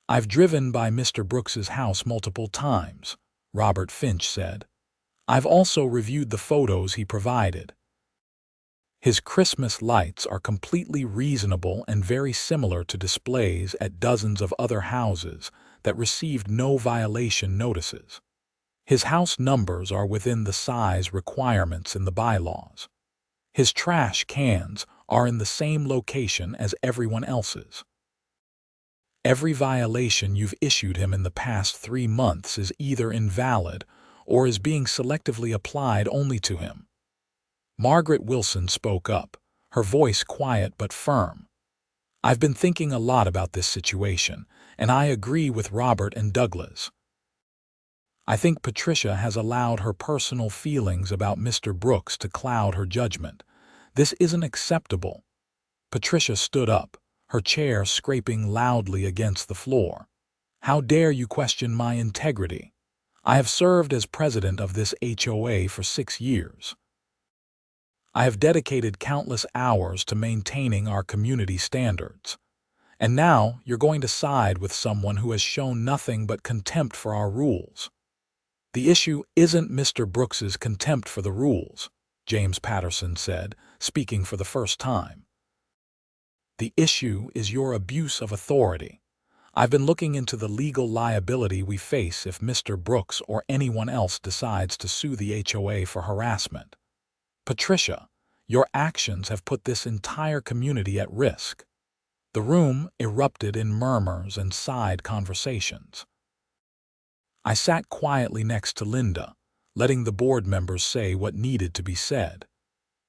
"I've driven by Mr. Brooks's house multiple times," Robert Finch said. "I've also reviewed the photos he provided. His Christmas lights are completely reasonable and very similar to displays at dozens of other houses that received no violation notices. His house numbers are within the size requirements in the bylaws. His trash cans are in the same location as everyone else's. Every violation you've issued him in the past 3 months is either invalid or is being selectively applied only to him." Margaret Wilson spoke up, her voice quiet but firm. "I've been thinking a lot about this situation, and I agree with Robert and Douglas. I think Patricia has allowed her personal feelings about Mr. Brooks to cloud her judgment. This isn't acceptable." Patricia stood up, her chair scraping loudly against the floor. "How dare you question my integrity? I have served as president of this HOA for 6 years. I have dedicated countless hours to maintaining our community standards. And now you're going to side with someone who has shown nothing but contempt for our rules." "The issue isn't Mr. Brooks's contempt for the rules," James Patterson said, speaking for the first time. "The issue is your abuse of authority. I've been looking into the legal liability we face if Mr. Brooks or anyone else decides to sue the HOA for harassment. Patricia, your actions have put this entire community at risk." The room erupted in murmurs and side conversations. I sat quietly next to Linda, letting the board members say what needed to be said.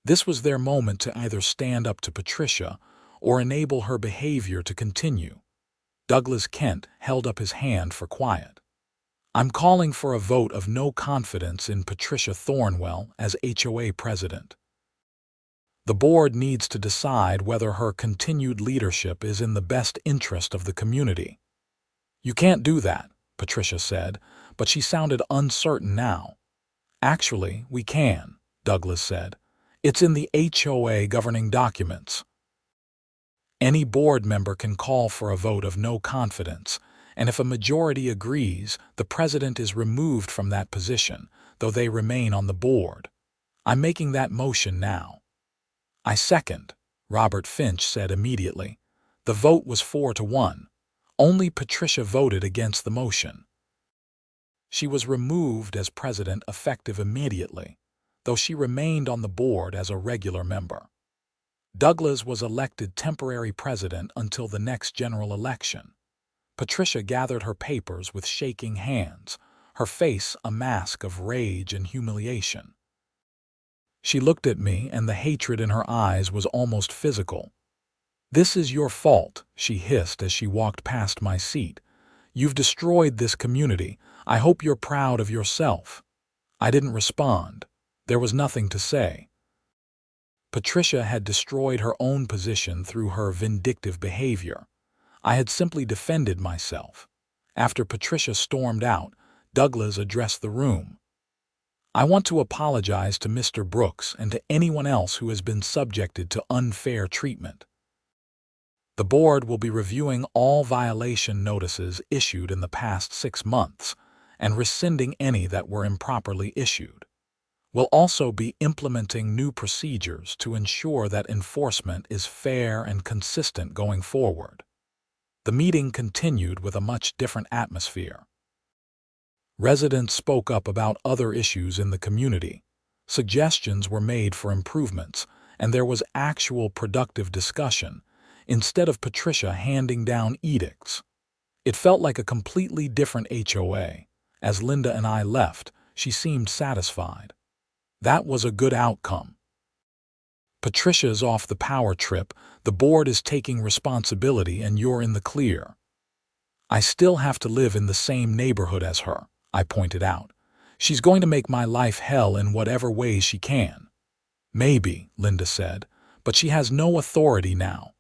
This was their moment to either stand up to Patricia or enable her behavior to continue. Douglas Kent held up his hand for quiet. "I'm calling for a vote of no confidence in Patricia Thornwell as HOA president. The board needs to decide whether her continued leadership is in the best interest of the community." "You can't do that," Patricia said, but she sounded uncertain now. "Actually, we can," Douglas said. "It's in the HOA governing documents. Any board member can call for a vote of no confidence, and if a majority agrees, the president is removed from that position, though they remain on the board. I'm making that motion now." "I second," Robert Finch said immediately. The vote was 4-1. Only Patricia voted against the motion. She was removed as president effective immediately. though she remained on the board as a regular member. Douglas was elected temporary president until the next general election. Patricia gathered her papers with shaking hands, her face a mask of rage and humiliation. She looked at me, and the hatred in her eyes was almost physical. "This is your fault," she hissed as she walked past my seat. "You've destroyed this community. I hope you're proud of yourself." I didn't respond. There was nothing to say. Patricia had destroyed her own position through her vindictive behavior. I had simply defended myself. After Patricia stormed out, Douglas addressed the room. "I want to apologize to Mr. Brooks and to anyone else who has been subjected to unfair treatment. The board will be reviewing all violation notices issued in the past 6 months and rescinding any that were improperly issued. We'll also be implementing new procedures to ensure that enforcement is fair and consistent going forward." The meeting continued with a much different atmosphere. Residents spoke up about other issues in the community. Suggestions were made for improvements, and there was actual productive discussion, instead of Patricia handing down edicts. It felt like a completely different HOA. As Linda and I left, she seemed satisfied. That was a good outcome. "Patricia's off the power trip, the board is taking responsibility, and you're in the clear." "I still have to live in the same neighborhood as her," I pointed out. "She's going to make my life hell in whatever ways she can." "Maybe," Linda said, "but she has no authority now.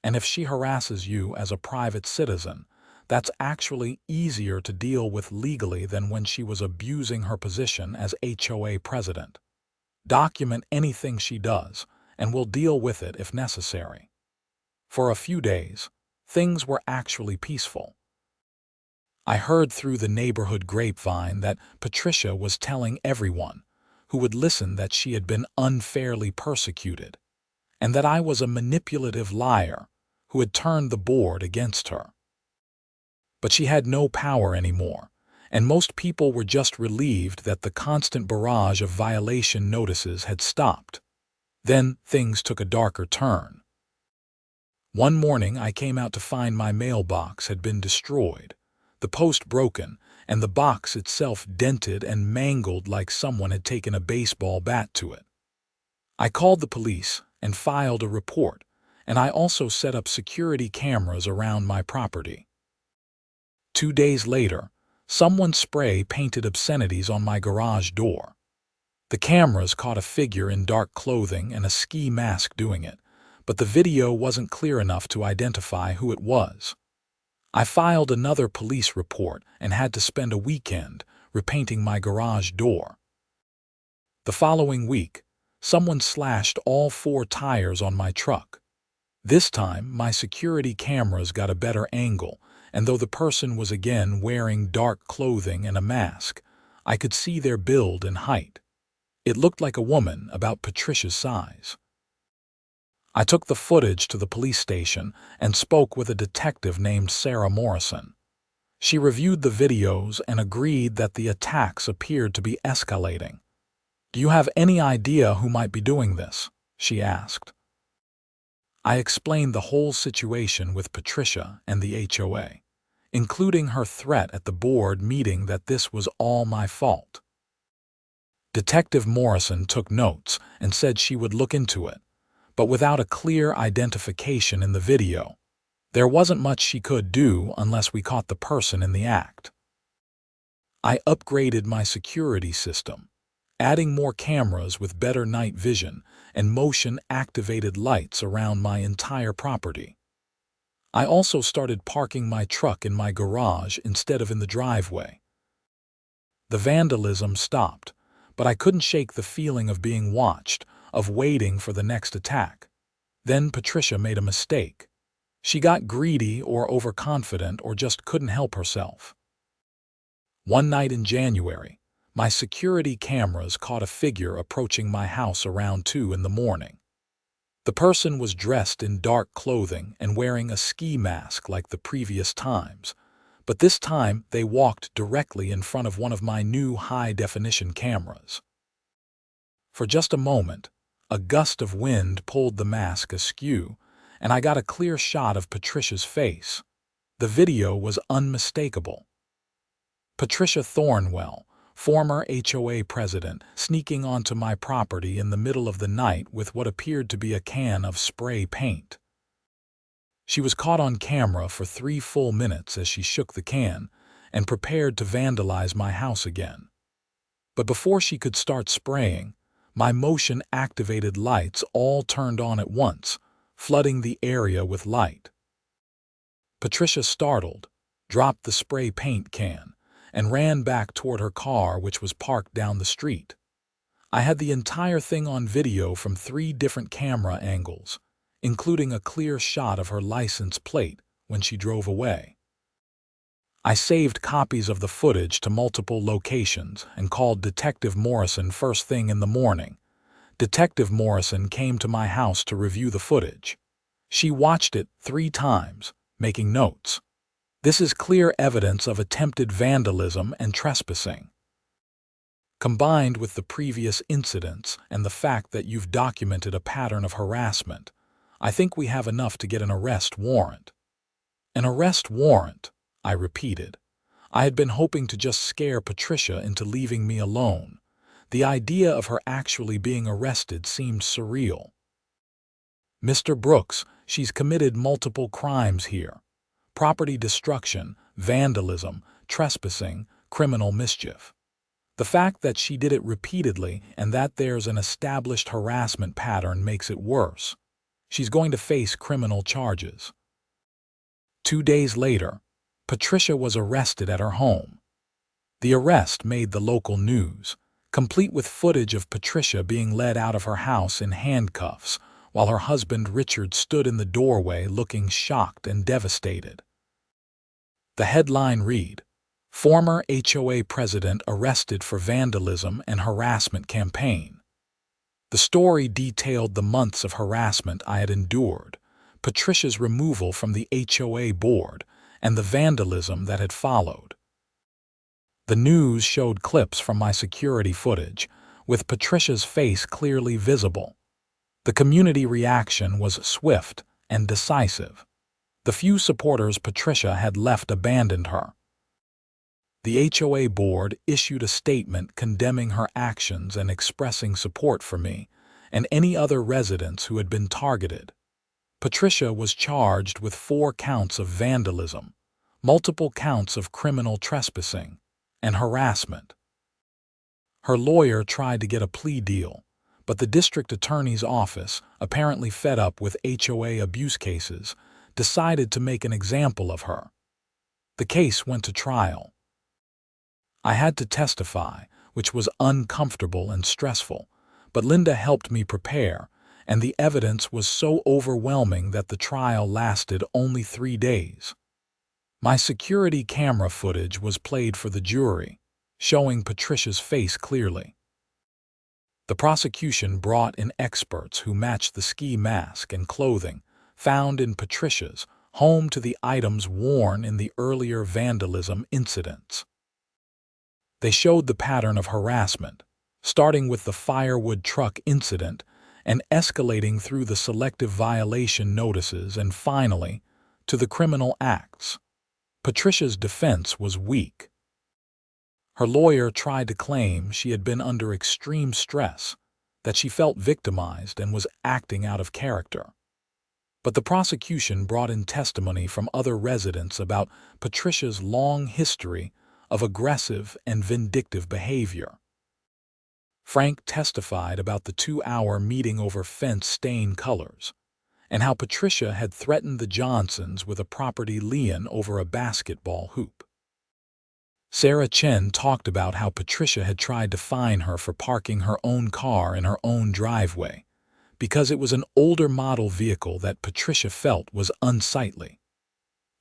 And if she harasses you as a private citizen, that's actually easier to deal with legally than when she was abusing her position as HOA president. Document anything she does, and we'll deal with it if necessary." For a few days, things were actually peaceful. I heard through the neighborhood grapevine that Patricia was telling everyone who would listen that she had been unfairly persecuted, and that I was a manipulative liar who had turned the board against her. But she had no power anymore, and most people were just relieved that the constant barrage of violation notices had stopped. Then things took a darker turn. One morning I came out to find my mailbox had been destroyed, the post broken, and the box itself dented and mangled like someone had taken a baseball bat to it. I called the police and filed a report, and I also set up security cameras around my property. 2 days later, someone spray-painted obscenities on my garage door. The cameras caught a figure in dark clothing and a ski mask doing it, but the video wasn't clear enough to identify who it was. I filed another police report and had to spend a weekend repainting my garage door. The following week, someone slashed all 4 tires on my truck. This time, my security cameras got a better angle, and though the person was again wearing dark clothing and a mask, I could see their build and height. It looked like a woman about Patricia's size. I took the footage to the police station and spoke with a detective named Sarah Morrison. She reviewed the videos and agreed that the attacks appeared to be escalating. "Do you have any idea who might be doing this?" she asked. I explained the whole situation with Patricia and the HOA, including her threat at the board meeting that this was all my fault. Detective Morrison took notes and said she would look into it, but without a clear identification in the video, there wasn't much she could do unless we caught the person in the act. I upgraded my security system, adding more cameras with better night vision and motion-activated lights around my entire property. I also started parking my truck in my garage instead of in the driveway. The vandalism stopped, but I couldn't shake the feeling of being watched, of waiting for the next attack. Then Patricia made a mistake. She got greedy or overconfident or just couldn't help herself. One night in January, my security cameras caught a figure approaching my house around 2 in the morning. The person was dressed in dark clothing and wearing a ski mask like the previous times, but this time they walked directly in front of one of my new high-definition cameras. For just a moment, a gust of wind pulled the mask askew, and I got a clear shot of Patricia's face. The video was unmistakable. Patricia Thornwell, former HOA president, sneaking onto my property in the middle of the night with what appeared to be a can of spray paint. She was caught on camera for 3 full minutes as she shook the can and prepared to vandalize my house again. But before she could start spraying, my motion-activated lights all turned on at once, flooding the area with light. Patricia, startled, dropped the spray paint can and ran back toward her car, which was parked down the street. I had the entire thing on video from 3 different camera angles, including a clear shot of her license plate when she drove away. I saved copies of the footage to multiple locations and called Detective Morrison first thing in the morning. Detective Morrison came to my house to review the footage. She watched it 3 times, making notes. This is clear evidence of attempted vandalism and trespassing. Combined with the previous incidents and the fact that you've documented a pattern of harassment, I think we have enough to get an arrest warrant. An arrest warrant, I repeated. I had been hoping to just scare Patricia into leaving me alone. The idea of her actually being arrested seemed surreal. Mr. Brooks, she's committed multiple crimes here. Property destruction, vandalism, trespassing, criminal mischief. The fact that she did it repeatedly and that there's an established harassment pattern makes it worse. She's going to face criminal charges. 2 days later, Patricia was arrested at her home. The arrest made the local news, complete with footage of Patricia being led out of her house in handcuffs, while her husband Richard stood in the doorway looking shocked and devastated. The headline read, "Former HOA President Arrested for Vandalism and Harassment Campaign." The story detailed the months of harassment I had endured, Patricia's removal from the HOA board, and the vandalism that had followed. The news showed clips from my security footage, with Patricia's face clearly visible. The community reaction was swift and decisive. The few supporters Patricia had left abandoned her. The HOA board issued a statement condemning her actions and expressing support for me and any other residents who had been targeted. Patricia was charged with 4 counts of vandalism, multiple counts of criminal trespassing, and harassment. Her lawyer tried to get a plea deal, but the district attorney's office, apparently fed up with HOA abuse cases, decided to make an example of her. The case went to trial. I had to testify, which was uncomfortable and stressful, but Linda helped me prepare, and the evidence was so overwhelming that the trial lasted only 3 days. My security camera footage was played for the jury, showing Patricia's face clearly. The prosecution brought in experts who matched the ski mask and clothing found in Patricia's home to the items worn in the earlier vandalism incidents. They showed the pattern of harassment, starting with the Firewood truck incident and escalating through the selective violation notices and finally to the criminal acts. Patricia's defense was weak. Her lawyer tried to claim she had been under extreme stress, that she felt victimized and was acting out of character. But the prosecution brought in testimony from other residents about Patricia's long history of aggressive and vindictive behavior. Frank testified about the 2-hour meeting over fence stain colors, and how Patricia had threatened the Johnsons with a property lien over a basketball hoop. Sarah Chen talked about how Patricia had tried to fine her for parking her own car in her own driveway, because it was an older model vehicle that Patricia felt was unsightly.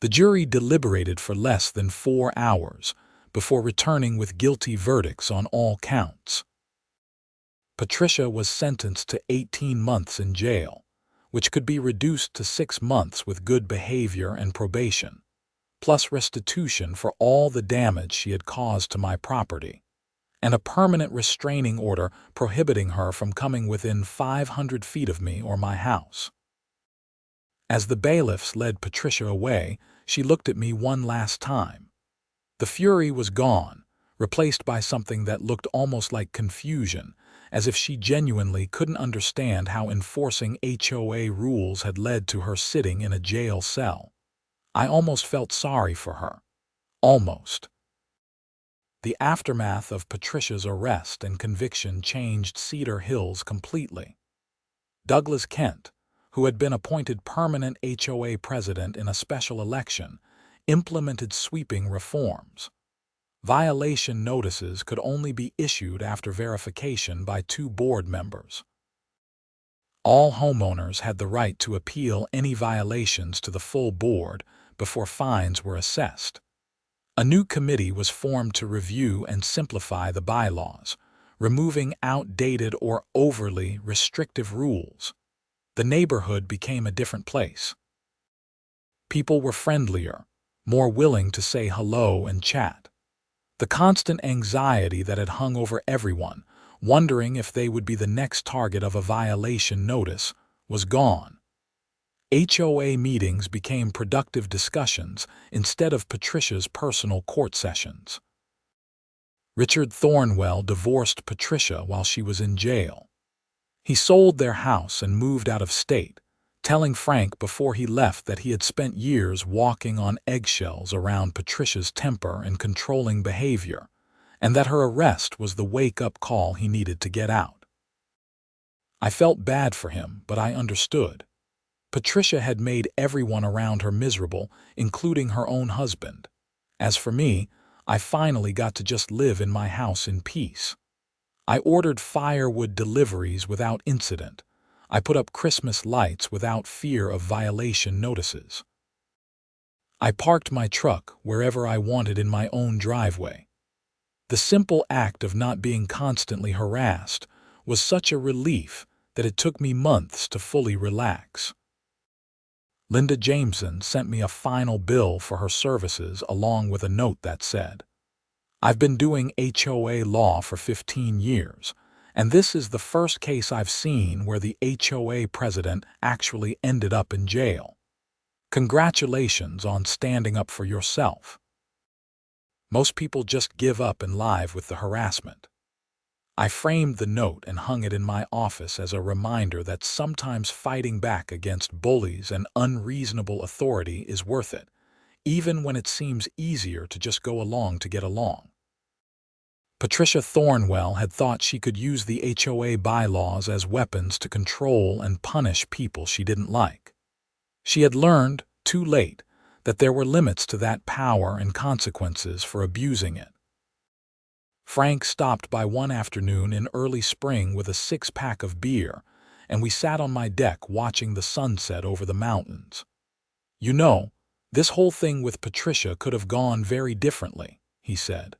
The jury deliberated for less than 4 hours before returning with guilty verdicts on all counts. Patricia was sentenced to 18 months in jail, which could be reduced to 6 months with good behavior and probation, plus restitution for all the damage she had caused to my property. and a permanent restraining order prohibiting her from coming within 500 feet of me or my house. As the bailiffs led Patricia away, she looked at me one last time. The fury was gone, replaced by something that looked almost like confusion, as if she genuinely couldn't understand how enforcing HOA rules had led to her sitting in a jail cell. I almost felt sorry for her. Almost. The aftermath of Patricia's arrest and conviction changed Cedar Hills completely. Douglas Kent, who had been appointed permanent HOA president in a special election, implemented sweeping reforms. Violation notices could only be issued after verification by 2 board members. All homeowners had the right to appeal any violations to the full board before fines were assessed. A new committee was formed to review and simplify the bylaws, removing outdated or overly restrictive rules. The neighborhood became a different place. People were friendlier, more willing to say hello and chat. The constant anxiety that had hung over everyone, wondering if they would be the next target of a violation notice, was gone. HOA meetings became productive discussions instead of Patricia's personal court sessions. Richard Thornwell divorced Patricia while she was in jail. He sold their house and moved out of state, telling Frank before he left that he had spent years walking on eggshells around Patricia's temper and controlling behavior, and that her arrest was the wake-up call he needed to get out. I felt bad for him, but I understood. Patricia had made everyone around her miserable, including her own husband. As for me, I finally got to just live in my house in peace. I ordered firewood deliveries without incident. I put up Christmas lights without fear of violation notices. I parked my truck wherever I wanted in my own driveway. The simple act of not being constantly harassed was such a relief that it took me months to fully relax. Linda Jameson sent me a final bill for her services along with a note that said, "I've been doing HOA law for 15 years, and this is the first case I've seen where the HOA president actually ended up in jail. Congratulations on standing up for yourself." Most people just give up and live with the harassment. I framed the note and hung it in my office as a reminder that sometimes fighting back against bullies and unreasonable authority is worth it, even when it seems easier to just go along to get along. Patricia Thornwell had thought she could use the HOA bylaws as weapons to control and punish people she didn't like. She had learned, too late, that there were limits to that power and consequences for abusing it. Frank stopped by one afternoon in early spring with a 6-pack of beer, and we sat on my deck watching the sunset over the mountains. "You know, this whole thing with Patricia could have gone very differently," he said.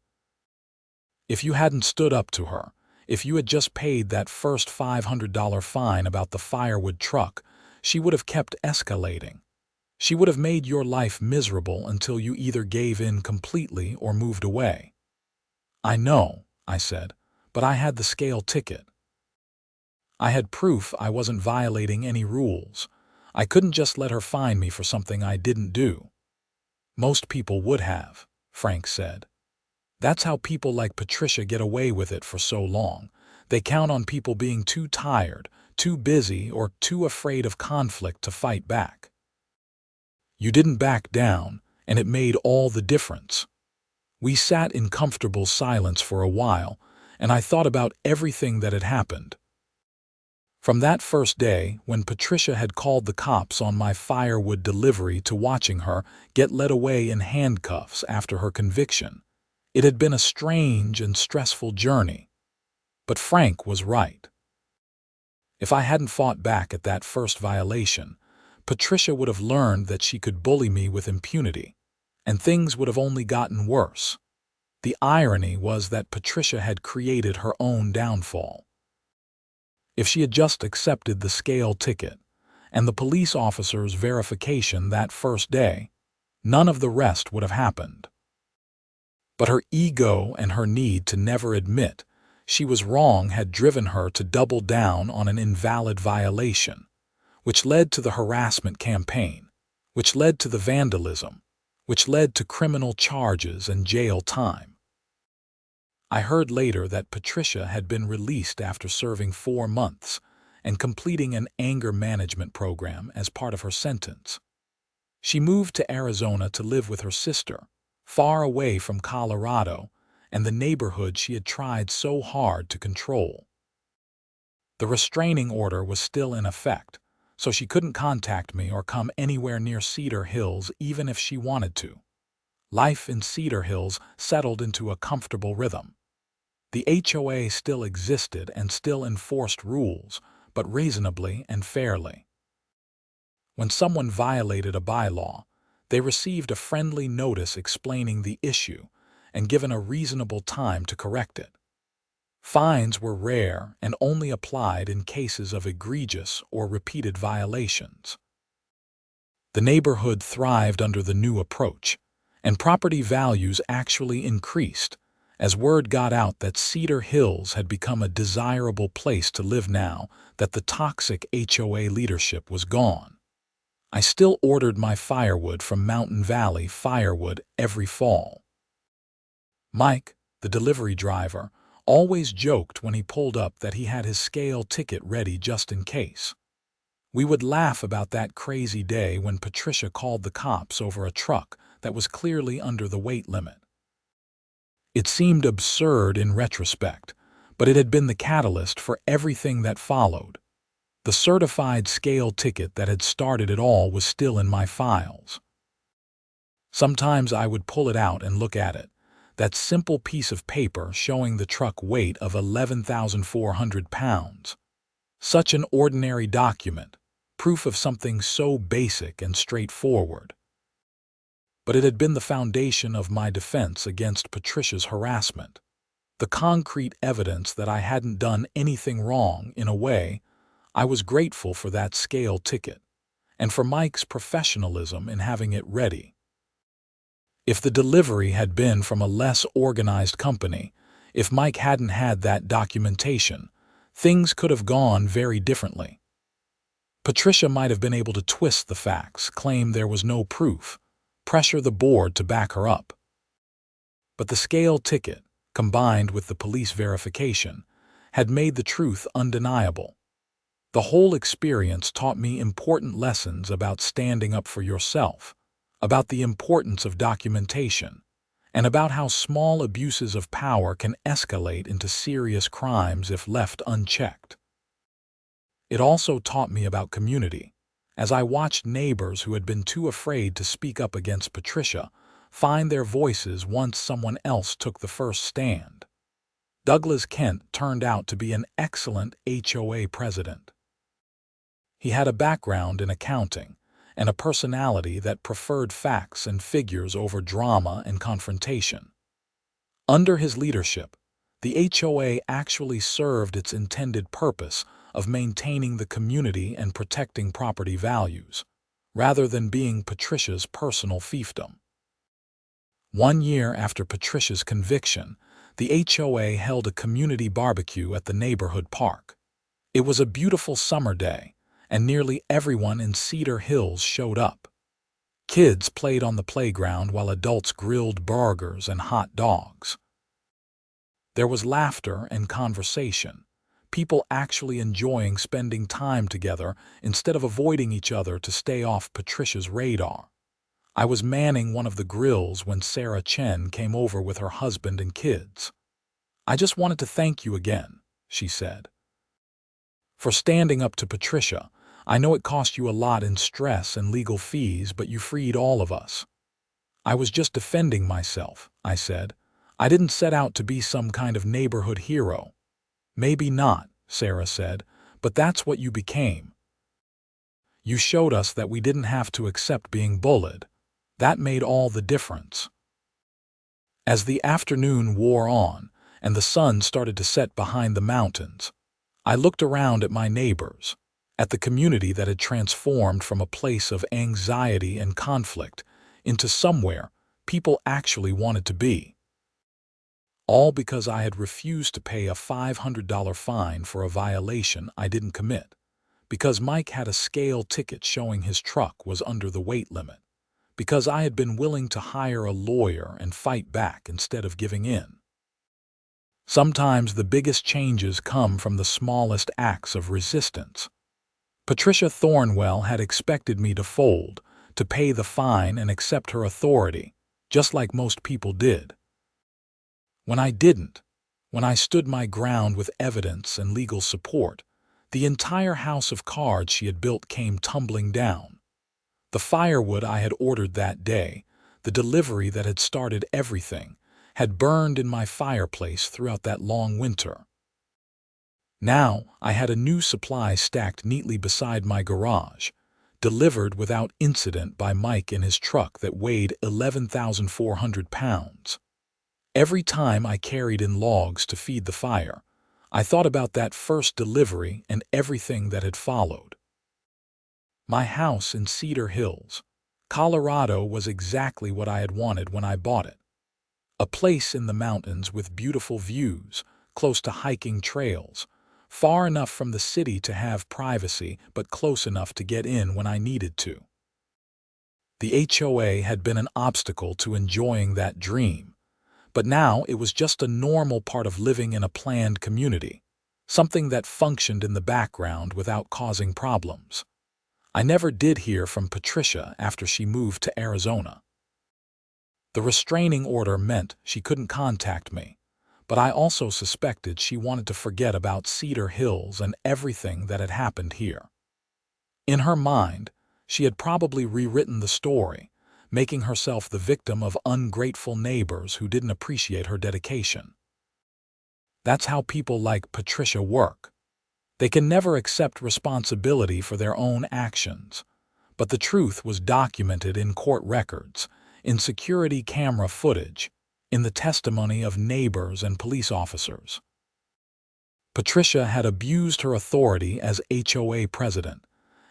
"If you hadn't stood up to her, if you had just paid that first $500 fine about the firewood truck, she would have kept escalating. She would have made your life miserable until you either gave in completely or moved away." "I know," I said, "but I had the scale ticket. I had proof I wasn't violating any rules. I couldn't just let her fine me for something I didn't do." "Most people would have," Frank said. "That's how people like Patricia get away with it for so long. They count on people being too tired, too busy, or too afraid of conflict to fight back. You didn't back down, and it made all the difference." We sat in comfortable silence for a while, and I thought about everything that had happened. From that first day, when Patricia had called the cops on my firewood delivery to watching her get led away in handcuffs after her conviction, it had been a strange and stressful journey. But Frank was right. If I hadn't fought back at that first violation, Patricia would have learned that she could bully me with impunity, and things would have only gotten worse. The irony was that Patricia had created her own downfall. If she had just accepted the scale ticket and the police officer's verification that first day, none of the rest would have happened. But her ego and her need to never admit she was wrong had driven her to double down on an invalid violation, which led to the harassment campaign, which led to the vandalism, which led to criminal charges and jail time. I heard later that Patricia had been released after serving 4 months and completing an anger management program as part of her sentence. She moved to Arizona to live with her sister, far away from Colorado and the neighborhood she had tried so hard to control. The restraining order was still in effect, so she couldn't contact me or come anywhere near Cedar Hills even if she wanted to. Life in Cedar Hills settled into a comfortable rhythm. The HOA still existed and still enforced rules, but reasonably and fairly. When someone violated a bylaw, they received a friendly notice explaining the issue and given a reasonable time to correct it. Fines were rare and only applied in cases of egregious or repeated violations. The neighborhood thrived under the new approach, and property values actually increased as word got out that Cedar Hills had become a desirable place to live now that the toxic HOA leadership was gone. I still ordered my firewood from Mountain Valley Firewood every fall. Mike, the delivery driver, always joked when he pulled up that he had his scale ticket ready just in case. We would laugh about that crazy day when Patricia called the cops over a truck that was clearly under the weight limit. It seemed absurd in retrospect, but it had been the catalyst for everything that followed. The certified scale ticket that had started it all was still in my files. Sometimes I would pull it out and look at it, that simple piece of paper showing the truck weight of 11,400 pounds. Such an ordinary document, proof of something so basic and straightforward. But it had been the foundation of my defense against Patricia's harassment. The concrete evidence that I hadn't done anything wrong. In a way, I was grateful for that scale ticket, and for Mike's professionalism in having it ready. If the delivery had been from a less organized company, if Mike hadn't had that documentation, things could have gone very differently. Patricia might have been able to twist the facts, claim there was no proof, pressure the board to back her up. But the scale ticket, combined with the police verification, had made the truth undeniable. The whole experience taught me important lessons about standing up for yourself, about the importance of documentation, and about how small abuses of power can escalate into serious crimes if left unchecked. It also taught me about community, as I watched neighbors who had been too afraid to speak up against Patricia find their voices once someone else took the first stand. Douglas Kent turned out to be an excellent HOA president. He had a background in accounting and a personality that preferred facts and figures over drama and confrontation. Under his leadership, the HOA actually served its intended purpose of maintaining the community and protecting property values, rather than being Patricia's personal fiefdom. 1 year after Patricia's conviction, the HOA held a community barbecue at the neighborhood park. It was a beautiful summer day, and nearly everyone in Cedar Hills showed up. Kids played on the playground while adults grilled burgers and hot dogs. There was laughter and conversation, people actually enjoying spending time together instead of avoiding each other to stay off Patricia's radar. I was manning one of the grills when Sarah Chen came over with her husband and kids. "I just wanted to thank you again," she said, "for standing up to Patricia. I know it cost you a lot in stress and legal fees, but you freed all of us." "I was just defending myself," I said. "I didn't set out to be some kind of neighborhood hero." "Maybe not," Sarah said, "but that's what you became. You showed us that we didn't have to accept being bullied. That made all the difference." As the afternoon wore on and the sun started to set behind the mountains, I looked around at my neighbors, at the community that had transformed from a place of anxiety and conflict into somewhere people actually wanted to be. all because I had refused to pay a $500 fine for a violation I didn't commit, because Mike had a scale ticket showing his truck was under the weight limit, because I had been willing to hire a lawyer and fight back instead of giving in. Sometimes the biggest changes come from the smallest acts of resistance. Patricia Thornwell had expected me to fold, to pay the fine and accept her authority, just like most people did. When I didn't, when I stood my ground with evidence and legal support, the entire house of cards she had built came tumbling down. The firewood I had ordered that day, the delivery that had started everything, had burned in my fireplace throughout that long winter. Now I had a new supply stacked neatly beside my garage, delivered without incident by Mike in his truck that weighed 11,400 pounds. Every time I carried in logs to feed the fire, I thought about that first delivery and everything that had followed. My house in Cedar Hills, Colorado, was exactly what I had wanted when I bought it. A place in the mountains with beautiful views, close to hiking trails, far enough from the city to have privacy but close enough to get in when I needed to. The HOA had been an obstacle to enjoying that dream, but now it was just a normal part of living in a planned community, something that functioned in the background without causing problems. I never did hear from Patricia after she moved to Arizona. The restraining order meant she couldn't contact me, but I also suspected she wanted to forget about Cedar Hills and everything that had happened here. In her mind, she had probably rewritten the story, making herself the victim of ungrateful neighbors who didn't appreciate her dedication. That's how people like Patricia work. They can never accept responsibility for their own actions, but the truth was documented in court records, in security camera footage, in the testimony of neighbors and police officers. Patricia had abused her authority as HOA president,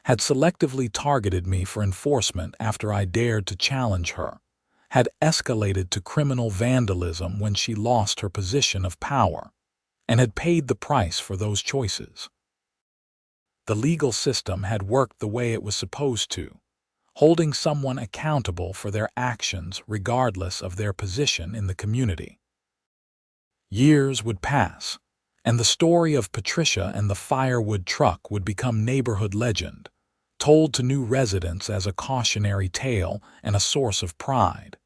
had selectively targeted me for enforcement after I dared to challenge her, had escalated to criminal vandalism when she lost her position of power, and had paid the price for those choices. The legal system had worked the way it was supposed to, holding someone accountable for their actions regardless of their position in the community. Years would pass, and the story of Patricia and the firewood truck would become neighborhood legend, told to new residents as a cautionary tale and a source of pride.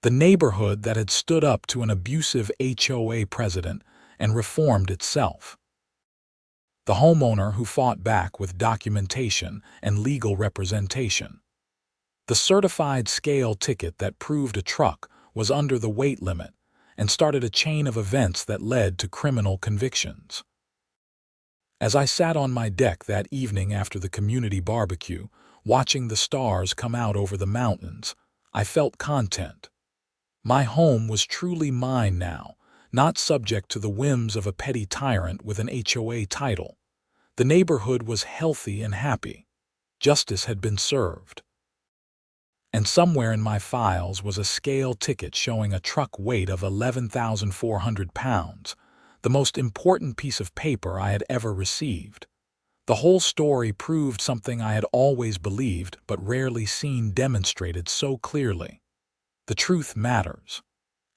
The neighborhood that had stood up to an abusive HOA president and reformed itself. The homeowner who fought back with documentation and legal representation. The certified scale ticket that proved a truck was under the weight limit and started a chain of events that led to criminal convictions. As I sat on my deck that evening after the community barbecue, watching the stars come out over the mountains, I felt content. My home was truly mine now, not subject to the whims of a petty tyrant with an HOA title. The neighborhood was healthy and happy. Justice had been served. And somewhere in my files was a scale ticket showing a truck weight of 11,400 pounds, the most important piece of paper I had ever received. The whole story proved something I had always believed but rarely seen demonstrated so clearly. The truth matters.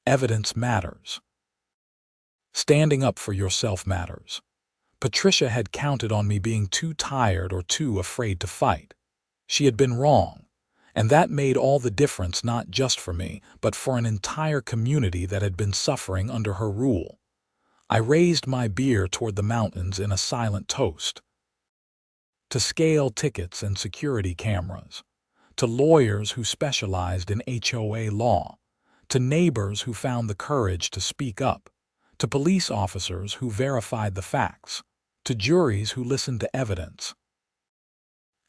Evidence matters. Standing up for yourself matters. Patricia had counted on me being too tired or too afraid to fight. She had been wrong, and that made all the difference not just for me, but for an entire community that had been suffering under her rule. I raised my beer toward the mountains in a silent toast. To scale tickets and security cameras, to lawyers who specialized in HOA law, to neighbors who found the courage to speak up, to police officers who verified the facts, to juries who listened to evidence,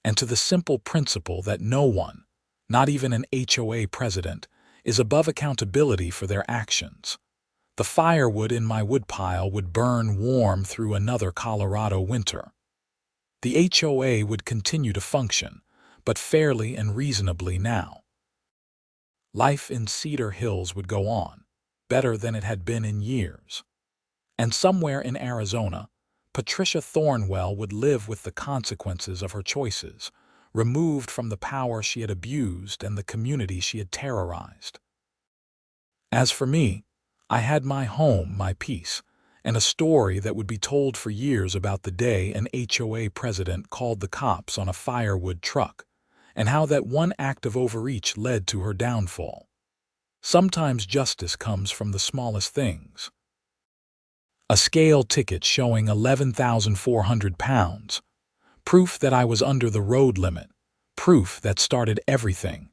and to the simple principle that no one, not even an HOA president, is above accountability for their actions. The firewood in my woodpile would burn warm through another Colorado winter. The HOA would continue to function, but fairly and reasonably now. Life in Cedar Hills would go on, better than it had been in years. And somewhere in Arizona, Patricia Thornwell would live with the consequences of her choices, removed from the power she had abused and the community she had terrorized. As for me, I had my home, my peace, and a story that would be told for years about the day an HOA president called the cops on a firewood truck, and how that one act of overreach led to her downfall. Sometimes justice comes from the smallest things. A scale ticket showing 11,400 pounds. Proof that I was under the road limit. Proof that started everything.